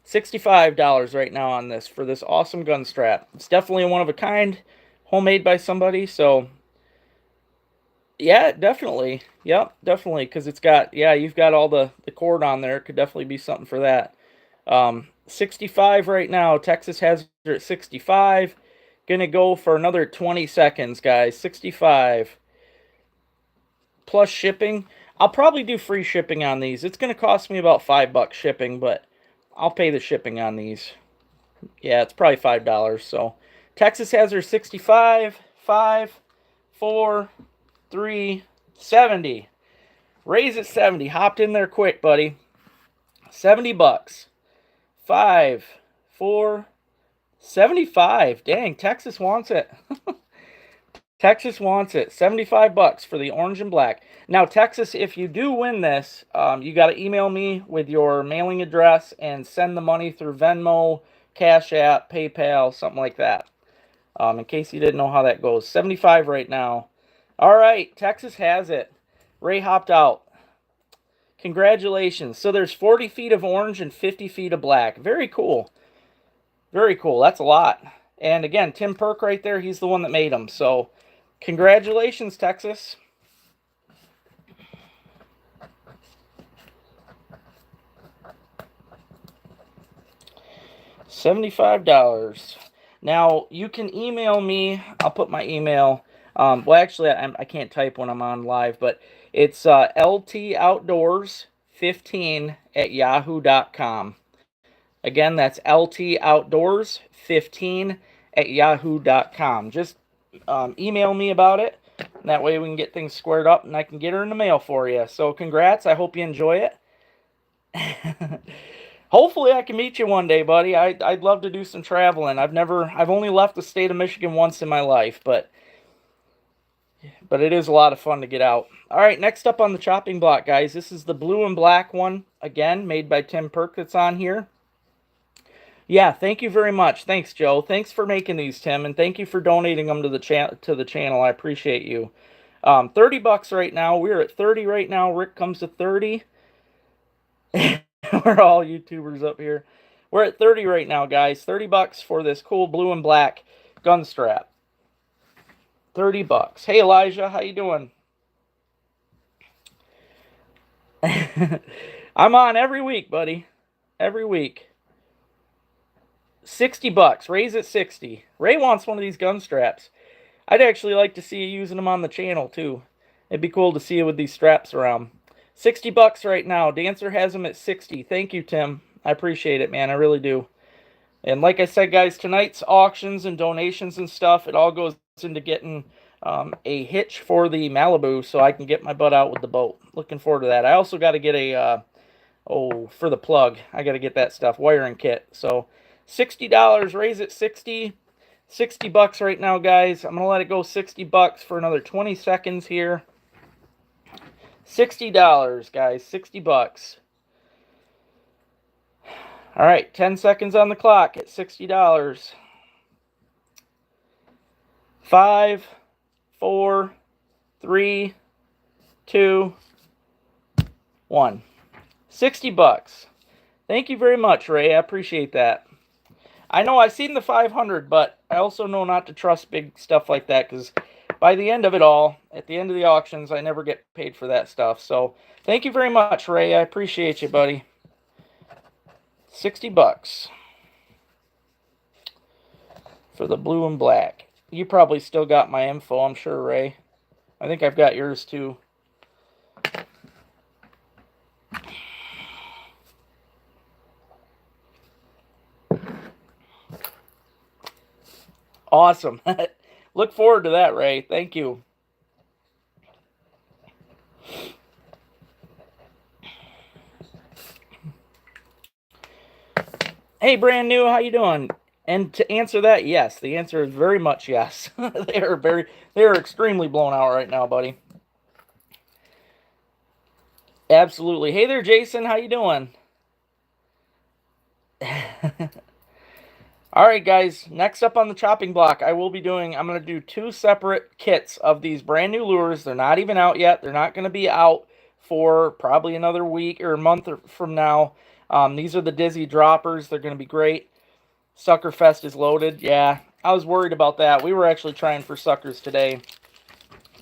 $65 right now on this for this awesome gun strap. It's definitely a one of a kind. Homemade by somebody, so yeah, definitely. Yep, definitely, because it's got, yeah, you've got all the cord on there. It could definitely be something for that. 65 right now. Texas has it at 65. Gonna go for another 20 seconds, guys. 65 plus shipping. I'll probably do free shipping on these. It's gonna cost me about $5 shipping, but I'll pay the shipping on these. Yeah, it's probably $5, so Texas has her 65, 5, 4, 3, 70. Raise at 70. Hopped in there quick, buddy. 70 bucks. 5, 4, 75. Dang, Texas wants it. Texas wants it. 75 bucks for the orange and black. Now, Texas, if you do win this, you got to email me with your mailing address and send the money through Venmo, Cash App, PayPal, something like that. In case you didn't know how that goes. 75 right now. All right, Texas has it. Ray hopped out. Congratulations. So there's 40 feet of orange and 50 feet of black. Very cool. Very cool. That's a lot. And again, Tim Perk right there, he's the one that made them. So congratulations, Texas. $75. Now, you can email me. I'll put my email. Well, actually, I can't type when I'm on live, but it's ltoutdoors15@yahoo.com. Again, that's ltoutdoors15@yahoo.com. Just email me about it. And that way we can get things squared up and I can get her in the mail for you. So congrats. I hope you enjoy it. Hopefully I can meet you one day, buddy. I'd love to do some traveling. I've only left the state of Michigan once in my life, but it is a lot of fun to get out. All right, next up on the chopping block, guys. This is the blue and black one, again, made by Tim Perk that's on here. Yeah, thank you very much. Thanks, Joe. Thanks for making these, Tim, and thank you for donating them to the channel. I appreciate you. $30 right now. We're at 30 right now. Rick comes to 30. We're all YouTubers up here. We're at 30 right now, guys. $30 for this cool blue and black gun strap. $30. Hey, Elijah, how you doing? I'm on every week, buddy. Every week. $60. Ray's at 60. Ray wants one of these gun straps. I'd actually like to see you using them on the channel, too. It'd be cool to see you with these straps around. $60 right now. Dancer has them at 60. Thank you, Tim. I appreciate it, man. I really do. And like I said, guys, tonight's auctions and donations and stuff, it all goes into getting a hitch for the Malibu so I can get my butt out with the boat. Looking forward to that. I also got to get a, for the plug, I got to get that stuff, wiring kit. So $60, raise it 60. $60 right now, guys. I'm going to let it go $60 for another 20 seconds here. $60, guys. $60. All right, 10 seconds on the clock at $60. 5, 4, 3, 2, 1. $60. Thank you very much, Ray. I appreciate that. I know I've seen the 500, but I also know not to trust big stuff like that because by the end of it all, at the end of the auctions, I never get paid for that stuff. So thank you very much, Ray. I appreciate you, buddy. $60 for the blue and black. You probably still got my info, I'm sure, Ray. I think I've got yours too. Awesome. Look forward to that, Ray. Thank you. Hey, brand new, how you doing? And to answer that, yes. The answer is very much yes. They are extremely blown out right now, buddy. Absolutely. Hey there, Jason. How you doing? All right, guys. Next up on the chopping block, I'm going to do 2 separate kits of these brand new lures. They're not even out yet. They're not going to be out for probably another week or a month from now. These are the Dizzy Droppers. They're going to be great. Suckerfest is loaded. Yeah, I was worried about that. We were actually trying for suckers today.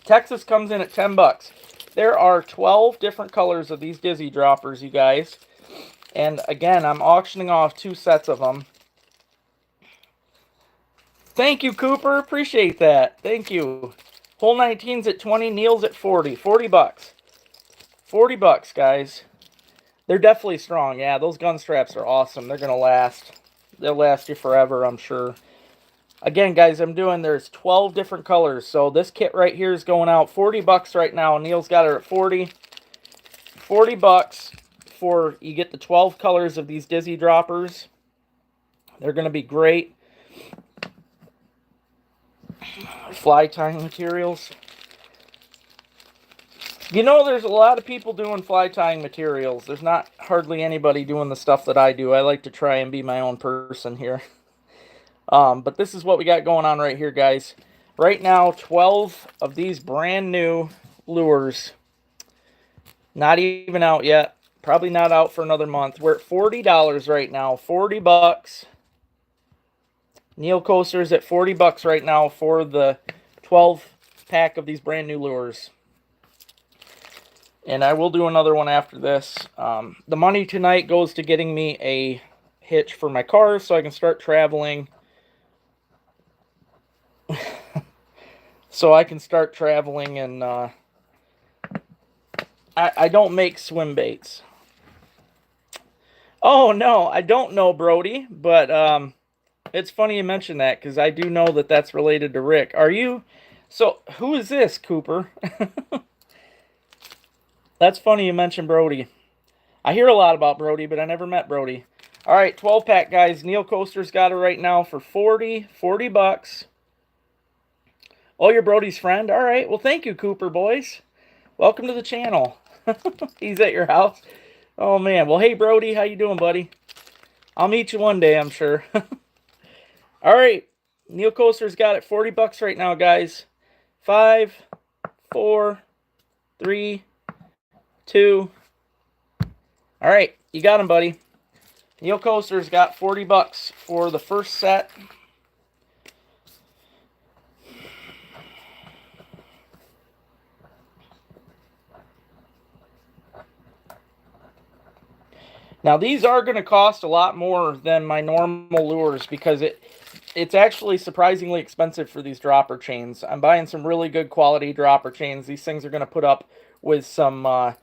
Texas comes in at $10. There are 12 different colors of these Dizzy Droppers, you guys. And again, I'm auctioning off 2 sets of them. Thank you, Cooper. Appreciate that. Thank you. Hole 19's at 20. Neil's at 40. $40. $40, guys. They're definitely strong. Yeah, those gun straps are awesome. They're going to last. They'll last you forever, I'm sure. Again, guys, there's 12 different colors. So this kit right here is going out $40 right now. Neil's got her at 40. $40 for, you get the 12 colors of these Dizzy Droppers. They're going to be great. Fly tying materials. You know, there's a lot of people doing fly tying materials. There's not hardly anybody doing the stuff that I do. I like to try and be my own person here. But this is what we got going on right here, guys. Right now, 12 of these brand new lures. Not even out yet. Probably not out for another month. We're at $40 right now. 40 bucks. Neil Coaster's at 40 bucks right now for the 12 pack of these brand new lures. And I will do another one after this. The money tonight goes to getting me a hitch for my car so I can start traveling. So I can start traveling, and I don't make swim baits. Oh, no, I don't know, Brody, but it's funny you mention that, because I do know that that's related to Rick. Are you? So, who is this, Cooper? That's funny you mentioned Brody. I hear a lot about Brody, but I never met Brody. All right, 12-pack, guys. Neil Coaster's got it right now for 40 bucks. Oh, you're Brody's friend? All right, well, thank you, Cooper, boys. Welcome to the channel. He's at your house. Oh, man. Well, hey, Brody, how you doing, buddy? I'll meet you one day, I'm sure. All right, Neil Coaster's got it 40 bucks right now, guys. 5, 4, 3, 2. All right, you got him, buddy. Neil Coaster's got 40 bucks for the first set. Now, these are going to cost a lot more than my normal lures because it's actually surprisingly expensive for these dropper chains. I'm buying some really good quality dropper chains. These things are going to put up with some,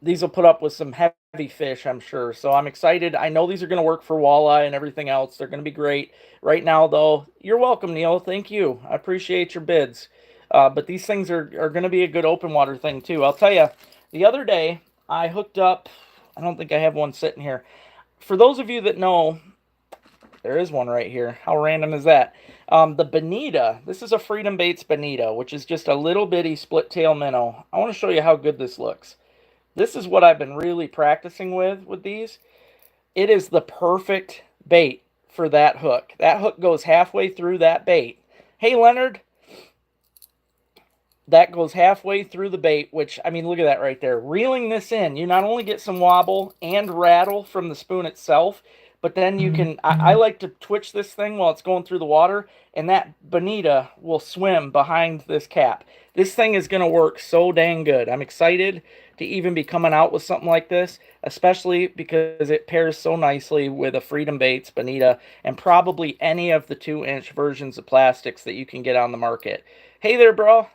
these will put up with some heavy fish, I'm sure. So I'm excited. I know these are going to work for walleye and everything else. They're going to be great. Right now, though, you're welcome, Neil. Thank you. I appreciate your bids. But these things are going to be a good open water thing, too. I'll tell you, the other day, I hooked up... I don't think I have one sitting here. For those of you that know, there is one right here. How random is that? The Bonita. This is a Freedom Baits Bonita, which is just a little bitty split tail minnow. I want to show you how good this looks. This is what I've been really practicing with these. It is the perfect bait for that hook. That hook goes halfway through that bait. Hey, Leonard. That goes halfway through the bait, which, I mean, look at that right there. Reeling this in, you not only get some wobble and rattle from the spoon itself, but then you can, I like to twitch this thing while it's going through the water, and that Bonita will swim behind this cap. This thing is going to work so dang good. I'm excited to even be coming out with something like this, especially because it pairs so nicely with a Freedom Baits Bonita and probably any of the 2-inch versions of plastics that you can get on the market. Hey there, bro.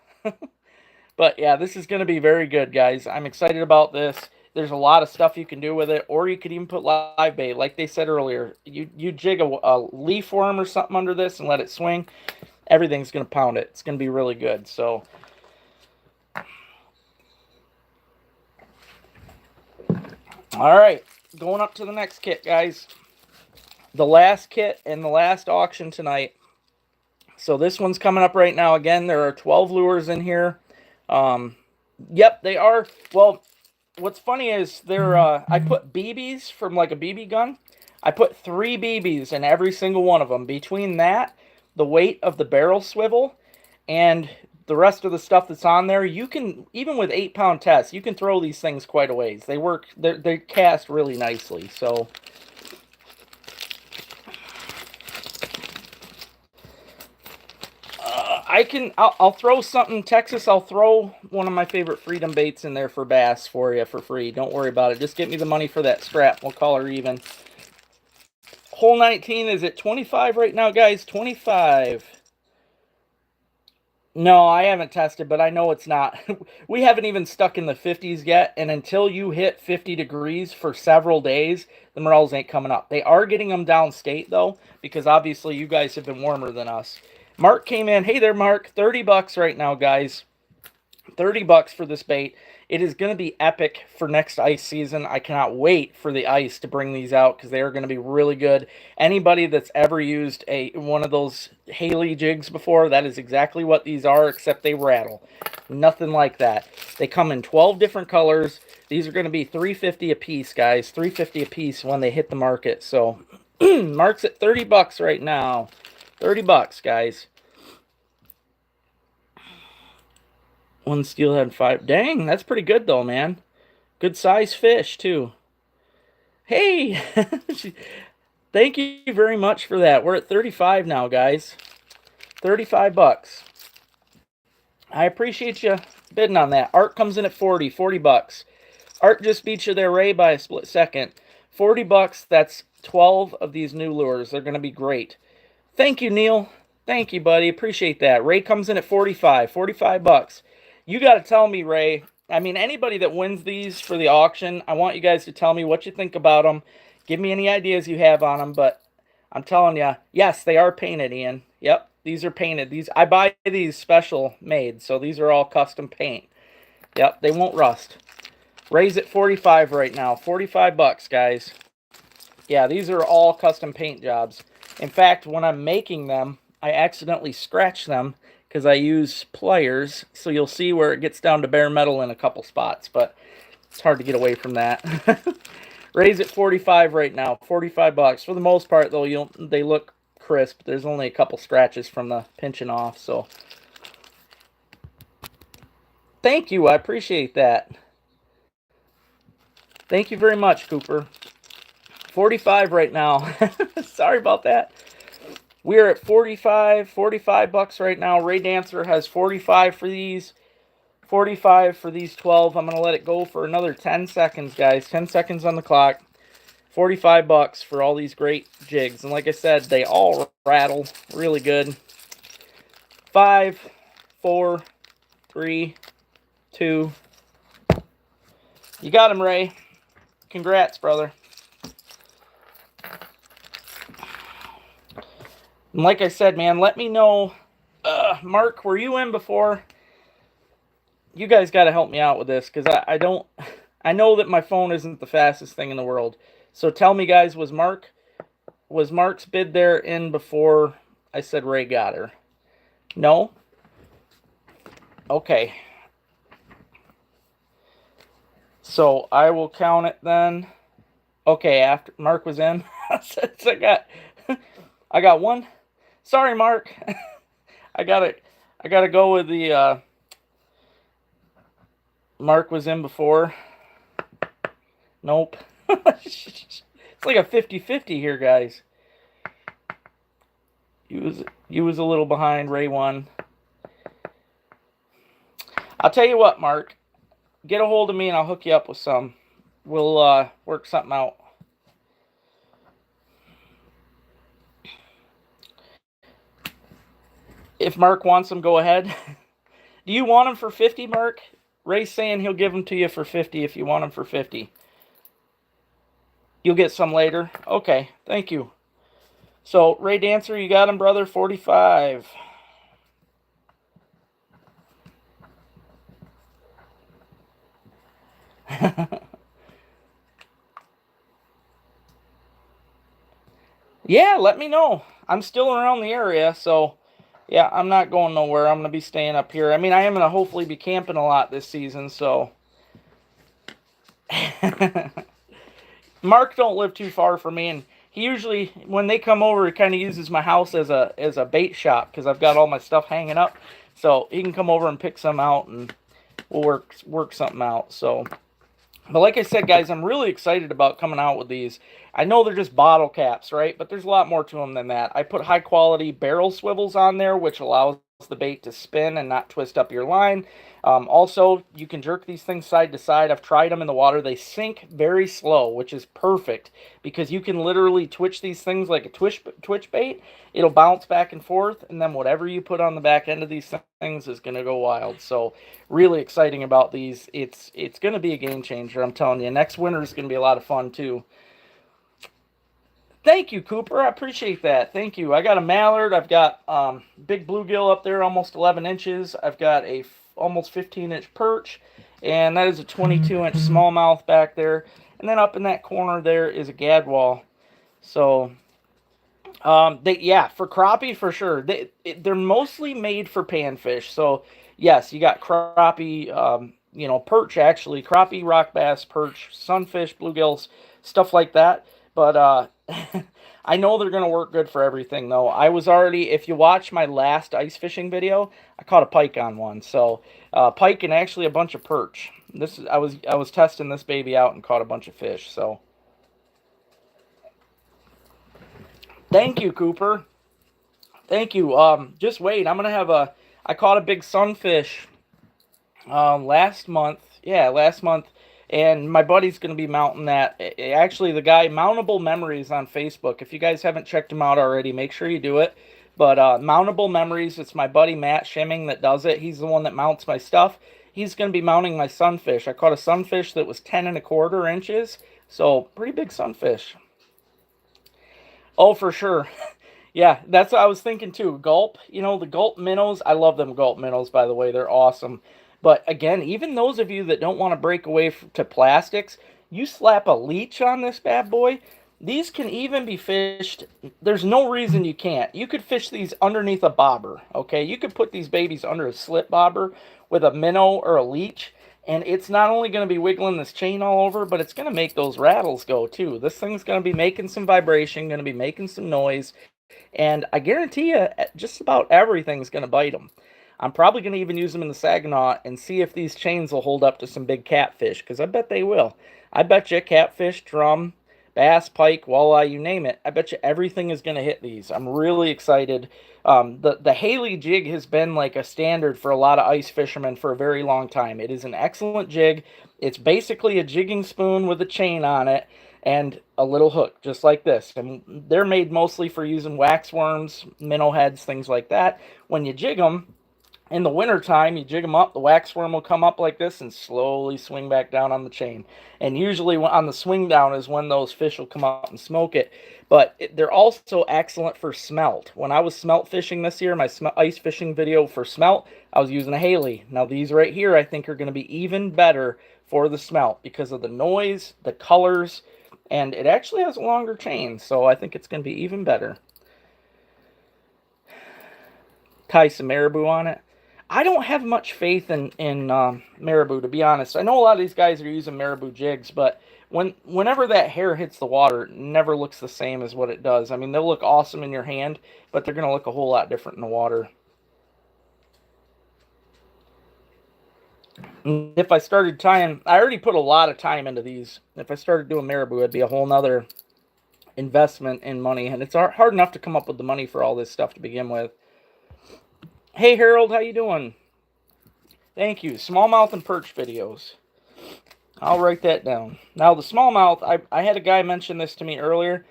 But yeah, this is going to be very good, guys. I'm excited about this. There's a lot of stuff you can do with it, or you could even put live bait. Like they said earlier, you jig a leaf worm or something under this and let it swing. Everything's going to pound it. It's going to be really good. So, all right, going up to the next kit, guys. The last kit and the last auction tonight. So this one's coming up right now. Again, there are 12 lures in here. Yep, they are. Well, what's funny is they're, I put BBs from like a BB gun. I put 3 BBs in every single one of them. Between that, the weight of the barrel swivel, and the rest of the stuff that's on there, you can, even with 8-pound tests, you can throw these things quite a ways. They work, they cast really nicely. So, I'll throw something, Texas, I'll throw one of my favorite Freedom Baits in there for bass for you for free. Don't worry about it. Just get me the money for that strap. We'll call her even. Hole 19 is at 25 right now, guys. 25. No, I haven't tested, but I know it's not. We haven't even stuck in the 50s yet, and until you hit 50 degrees for several days, the morels ain't coming up. They are getting them downstate, though, because obviously you guys have been warmer than us. Mark came in. Hey there, Mark. 30 bucks right now, guys. 30 bucks for this bait. It is going to be epic for next ice season. I cannot wait for the ice to bring these out because they are going to be really good. Anybody that's ever used one of those Haley jigs before, that is exactly what these are, except they rattle. Nothing like that. They come in 12 different colors. These are going to be $3.50 a piece, guys. $3.50 a piece when they hit the market. So Mark's at $30 right now. $30, guys. One steelhead, 5. Dang, that's pretty good though, man. Good size fish too. Hey, thank you very much for that. We're at 35 now, guys. $35. I appreciate you bidding on that. Art comes in at 40 bucks. Art just beat you there, Ray, by a split second. 40 bucks, that's 12 of these new lures. They're going to be great. Thank you, Neil. Thank you, buddy. Appreciate that. Ray comes in at 45 bucks. You got to tell me, Ray. I mean, anybody that wins these for the auction, I want you guys to tell me what you think about them. Give me any ideas you have on them, but I'm telling you, yes, they are painted, Ian. Yep, these are painted. I buy these special made, so these are all custom paint. Yep, they won't rust. Ray's at 45 right now. 45 bucks, guys. Yeah, these are all custom paint jobs. In fact, when I'm making them, I accidentally scratch them because I use pliers, so you'll see where it gets down to bare metal in a couple spots, but it's hard to get away from that. Ray's at 45 right now. 45 bucks. For the most part, though, they look crisp. There's only a couple scratches from the pinching off, so thank you. I appreciate that. Thank you very much, Cooper. 45 right now. Sorry about that. We're at 45 bucks right now. Ray Dancer has 45 for these. 45 for these 12. I'm going to let it go for another 10 seconds, guys. 10 seconds on the clock. 45 bucks for all these great jigs. And like I said, they all rattle really good. 5, 4, 3, 2. You got him, Ray. Congrats, brother. And like I said, man, let me know. Mark, were you in before? You guys got to help me out with this because I know that my phone isn't the fastest thing in the world. So tell me, guys, was Mark's bid there in before I said Ray got her? No? Okay. So I will count it then. Okay, after Mark was in. I got one. Sorry, Mark. I gotta go with the Mark was in before. Nope. It's like a 50-50 here, guys. You was a little behind. Ray won. I'll tell you what, Mark. Get a hold of me and I'll hook you up with some. We'll work something out. If Mark wants them, go ahead. Do you want them for 50, Mark? Ray's saying he'll give them to you for 50 if you want them for 50. You'll get some later? Okay, thank you. So, Ray Dancer, you got him, brother? 45. Yeah, let me know. I'm still around the area, so yeah, I'm not going nowhere. I'm going to be staying up here. I mean, I am going to hopefully be camping a lot this season, so. Mark don't live too far from me, and he usually, when they come over, he kind of uses my house as a bait shop because I've got all my stuff hanging up. So he can come over and pick some out, and we'll work something out. So, but like I said, guys, I'm really excited about coming out with these. I know they're just bottle caps, right? But there's a lot more to them than that. I put high-quality barrel swivels on there, which allows the bait to spin and not twist up your line. Also, you can jerk these things side to side. I've tried them in the water. They sink very slow, which is perfect because you can literally twitch these things like a twitch bait. It'll bounce back and forth, and then whatever you put on the back end of these things is going to go wild. So really exciting about these. It's going to be a game changer, I'm telling you. Next winter is going to be a lot of fun, too. Thank you, Cooper. I appreciate that. Thank you. I got a mallard. I've got big bluegill up there, almost 11 inches. I've got a almost 15-inch perch. and that is a 22-inch smallmouth back there. And then up in that corner there is a gadwall. So yeah, for crappie for sure. They're mostly made for panfish. So yes, you got crappie, perch actually, crappie, rock bass, perch, sunfish, bluegills, stuff like that. But I know they're gonna work good for everything though. I was already, if you watch my last ice fishing video, I caught a pike on one. So pike and actually a bunch of perch. I was testing this baby out and caught a bunch of fish. So thank you, Cooper. Thank you. Just wait. I caught a big sunfish last month. Yeah, last month. And my buddy's going to be mounting that. Actually, the guy, Mountable Memories on Facebook. If you guys haven't checked him out already, make sure you do it. But Mountable Memories, it's my buddy Matt Shimming that does it. He's the one that mounts my stuff. He's going to be mounting my sunfish. I caught a sunfish that was 10 1/4 inches. So, pretty big sunfish. Oh, for sure. Yeah, that's what I was thinking too. Gulp, the gulp minnows. I love them gulp minnows, by the way. They're awesome. But again, even those of you that don't want to break away to plastics, you slap a leech on this bad boy. These can even be fished. There's no reason you can't. You could fish these underneath a bobber, okay? You could put these babies under a slip bobber with a minnow or a leech, and it's not only going to be wiggling this chain all over, but it's going to make those rattles go too. This thing's going to be making some vibration, going to be making some noise, and I guarantee you, just about everything's going to bite them. I'm probably going to even use them in the Saginaw and see if these chains will hold up to some big catfish, because I bet they will. I bet you catfish, drum, bass, pike, walleye, you name it. I bet you everything is going to hit these. I'm really excited. The Haley jig has been like a standard for a lot of ice fishermen for a very long time. It is an excellent jig. It's basically a jigging spoon with a chain on it and a little hook, just like this. And they're made mostly for using wax worms, minnow heads, things like that. When you jig them, in the wintertime, you jig them up, the wax worm will come up like this and slowly swing back down on the chain. And usually on the swing down is when those fish will come up and smoke it. But they're also excellent for smelt. When I was smelt fishing this year, my ice fishing video for smelt, I was using a Haley. Now these right here I think are going to be even better for the smelt because of the noise, the colors, and it actually has a longer chain. So I think it's going to be even better. Tie some marabou on it. I don't have much faith in marabou, to be honest. I know a lot of these guys are using marabou jigs, but whenever that hair hits the water, it never looks the same as what it does. I mean, they'll look awesome in your hand, but they're going to look a whole lot different in the water. And if I started tying, I already put a lot of time into these. If I started doing marabou, it'd be a whole nother investment in money, and it's hard enough to come up with the money for all this stuff to begin with. Hey Harold, how you doing? Thank you. Smallmouth and perch videos. I'll write that down. Now the smallmouth, I had a guy mention this to me earlier.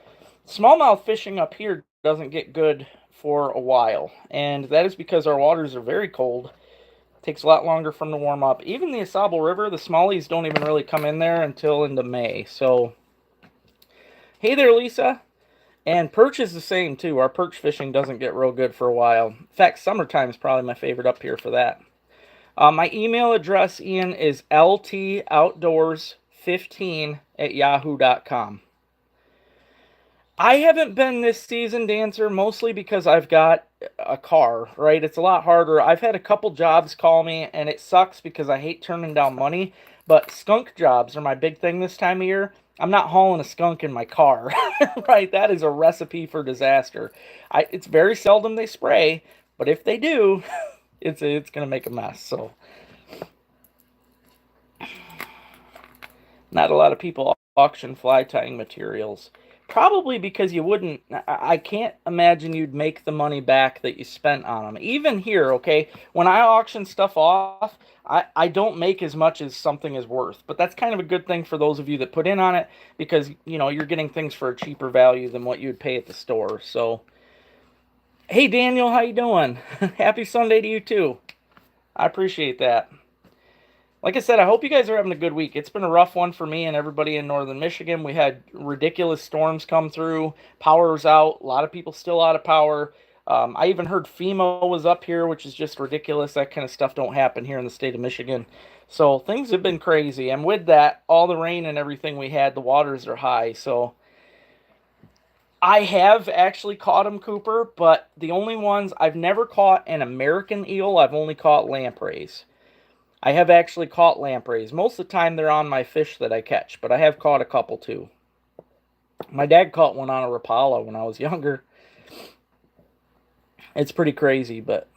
Smallmouth fishing up here doesn't get good for a while, and that is because our waters are very cold. It takes a lot longer for them to warm up. Even the Asable River, the smallies don't even really come in there until into May. So, hey there, Lisa. And perch is the same, too. Our perch fishing doesn't get real good for a while. In fact, summertime is probably my favorite up here for that. My email address, Ian, is ltoutdoors15@yahoo.com. I haven't been this season, Dancer, mostly because I've got a car, right? It's a lot harder. I've had a couple jobs call me, and it sucks because I hate turning down money. But skunk jobs are my big thing this time of year. I'm not hauling a skunk in my car, right? That is a recipe for disaster. It's very seldom they spray, but if they do, it's going to make a mess. So, not a lot of people auction fly tying materials. Probably because you wouldn't, I can't imagine you'd make the money back that you spent on them. Even here, okay, when I auction stuff off, I don't make as much as something is worth. But that's kind of a good thing for those of you that put in on it because, you're getting things for a cheaper value than what you'd pay at the store. So, hey, Daniel, how you doing? Happy Sunday to you, too. I appreciate that. Like I said, I hope you guys are having a good week. It's been a rough one for me and everybody in northern Michigan. We had ridiculous storms come through. Power's out. A lot of people still out of power. I even heard FEMA was up here, which is just ridiculous. That kind of stuff don't happen here in the state of Michigan. So things have been crazy. And with that, all the rain and everything we had, the waters are high. So I have actually caught them, Cooper, but the only ones I've never caught an American eel. I've only caught lampreys. I have actually caught lampreys. Most of the time they're on my fish that I catch, but I have caught a couple too. My dad caught one on a Rapala when I was younger. It's pretty crazy, but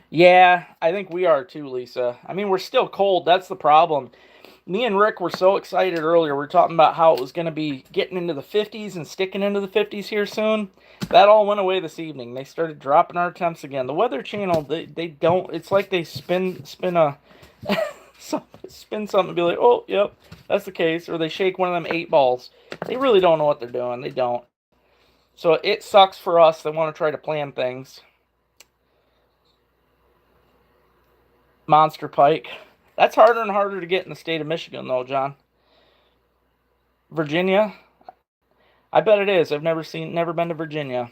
yeah, I think we are too, Lisa. I mean, we're still cold. That's the problem. Me and Rick were so excited earlier. We were talking about how it was going to be getting into the 50s and sticking into the 50s here soon. That all went away this evening. They started dropping our temps again. The Weather Channel, they don't. It's like they spin a spin something and be like, oh, yep, that's the case. Or they shake one of them 8 balls. They really don't know what they're doing. They don't. So it sucks for us that want to try to plan things. Monster pike. That's harder and harder to get in the state of Michigan, though, John. Virginia? I bet it is. I've never been to Virginia.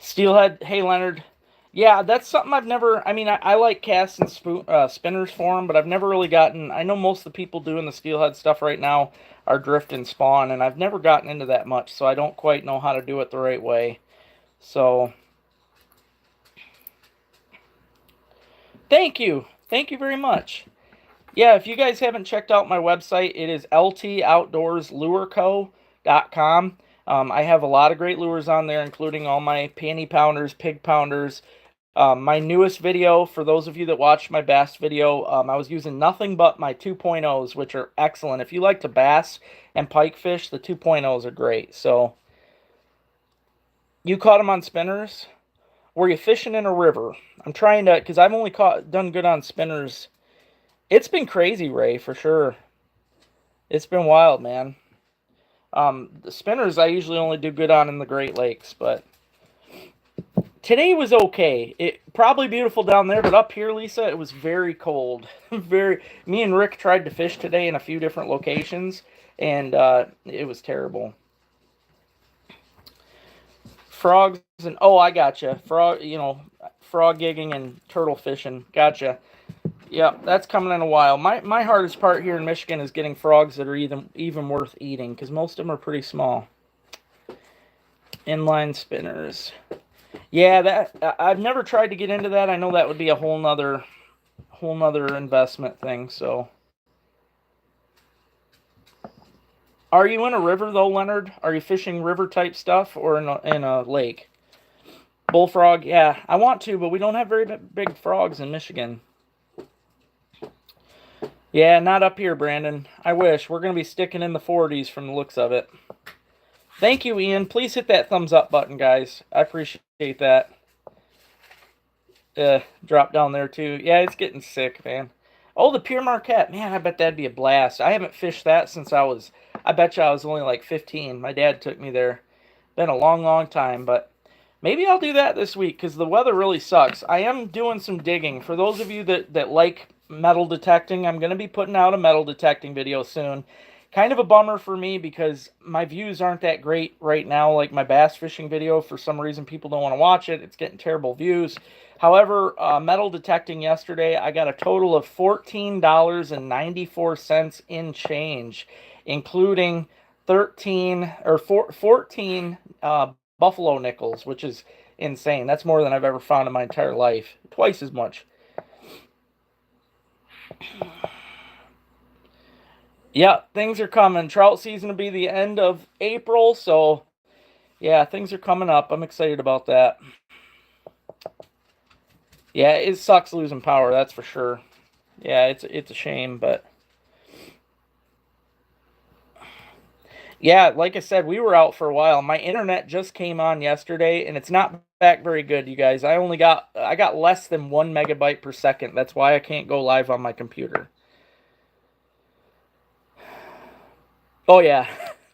Steelhead, hey Leonard. Yeah, that's something I've never. I mean, I like casts and spinners for them, but I've never really gotten. I know most of the people doing the steelhead stuff right now are drift and spawn, and I've never gotten into that much, so I don't quite know how to do it the right way. So, thank you very much. Yeah, if you guys haven't checked out my website, it is ltoutdoorslureco.com. I have a lot of great lures on there, including all my panty pounders, pig pounders. My newest video, for those of you that watched my bass video, I was using nothing but my 2.0s, which are excellent. If you like to bass and pike fish, the 2.0s are great. So, you caught them on spinners? Were you fishing in a river? I'm trying to, because I've only done good on spinners. It's been crazy, Ray, for sure. It's been wild, man. The spinners I usually only do good on in the Great Lakes, but today was okay. It probably beautiful down there, but up here, Lisa, it was very cold. Me and Rick tried to fish today in a few different locations, and it was terrible. Frogs and I gotcha. Frog gigging and turtle fishing. Gotcha. Yeah, that's coming in a while. My hardest part here in Michigan is getting frogs that are even worth eating, because most of them are pretty small. Inline spinners. Yeah, that I've never tried to get into that. I know that would be a whole nother investment thing. So, are you in a river though, Leonard? Are you fishing river type stuff or in a lake? Bullfrog, yeah, I want to, but we don't have very big frogs in Michigan. Yeah, not up here, Brandon. I wish. We're going to be sticking in the 40s from the looks of it. Thank you, Ian. Please hit that thumbs up button, guys. I appreciate that. Drop down there, too. Yeah, it's getting sick, man. Oh, the Pure Marquette. Man, I bet that'd be a blast. I haven't fished that since I bet you I was only like 15. My dad took me there. Been a long, long time, but maybe I'll do that this week because the weather really sucks. I am doing some digging. For those of you that like metal detecting, I'm going to be putting out a metal detecting video soon. Kind of a bummer for me because my views aren't that great right now. Like my bass fishing video, for some reason people don't want to watch it. It's getting terrible views. However, metal detecting yesterday, I got a total of $14.94 in change, including 14 Buffalo nickels, which is insane. That's more than I've ever found in my entire life. Twice as much. Yeah, things are coming. Trout season will be the end of April, so yeah, things are coming up. I'm excited about that. Yeah, it sucks losing power, that's for sure. Yeah, it's a shame, but yeah, like I said, we were out for a while. My internet just came on yesterday, and it's not back very good, you guys. I got less than 1 megabyte per second. That's why I can't go live on my computer. Oh yeah,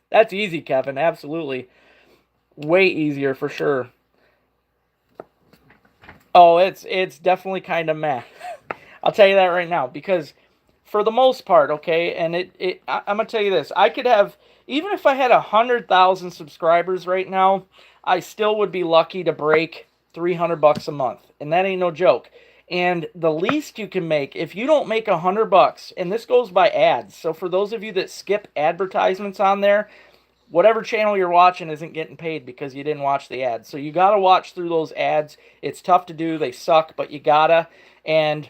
that's easy, Kevin. Absolutely, way easier for sure. Oh, it's definitely kind of meh. I'll tell you that right now because for the most part, okay, and I'm gonna tell you this: I could have, even if I had 100,000 subscribers right now, I still would be lucky to break $300 a month, and that ain't no joke. And the least you can make, if you don't make $100, and this goes by ads. So for those of you that skip advertisements on there, whatever channel you're watching isn't getting paid because you didn't watch the ads. So you got to watch through those ads. It's tough to do. They suck, but you gotta. And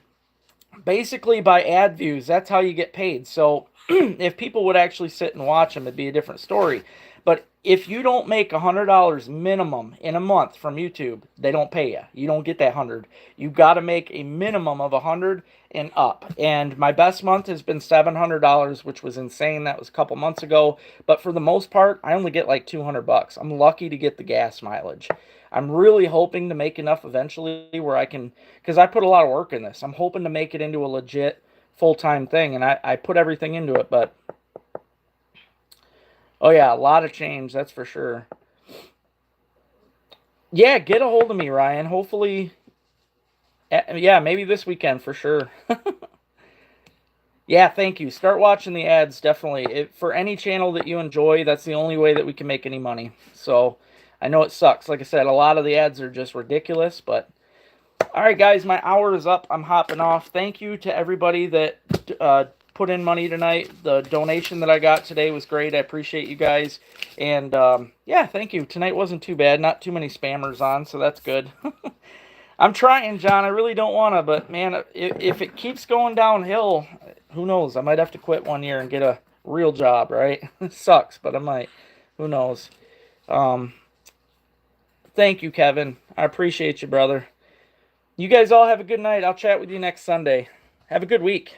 basically by ad views, that's how you get paid. So if people would actually sit and watch them, it'd be a different story. But if you don't make $100 minimum in a month from YouTube, they don't pay you. You don't get that 100. You got to make a minimum of 100 and up. And my best month has been $700, which was insane. That was a couple months ago. But for the most part, I only get like $200. I'm lucky to get the gas mileage. I'm really hoping to make enough eventually where I can, because I put a lot of work in this. I'm hoping to make it into a legit full-time thing, and I put everything into it, but oh yeah, a lot of change, that's for sure. Yeah, get a hold of me, Ryan. Hopefully, yeah, maybe this weekend for sure. Yeah, thank you. Start watching the ads, definitely. For any channel that you enjoy, that's the only way that we can make any money. So, I know it sucks. Like I said, a lot of the ads are just ridiculous, but all right, guys, my hour is up. I'm hopping off. Thank you to everybody that put in money tonight. The donation that I got today was great. I appreciate you guys. And, yeah, thank you. Tonight wasn't too bad. Not too many spammers on, so that's good. I'm trying, John. I really don't want to, but, man, if it keeps going downhill, who knows? I might have to quit one year and get a real job, right? It sucks, but I might. Who knows? Thank you, Kevin. I appreciate you, brother. You guys all have a good night. I'll chat with you next Sunday. Have a good week.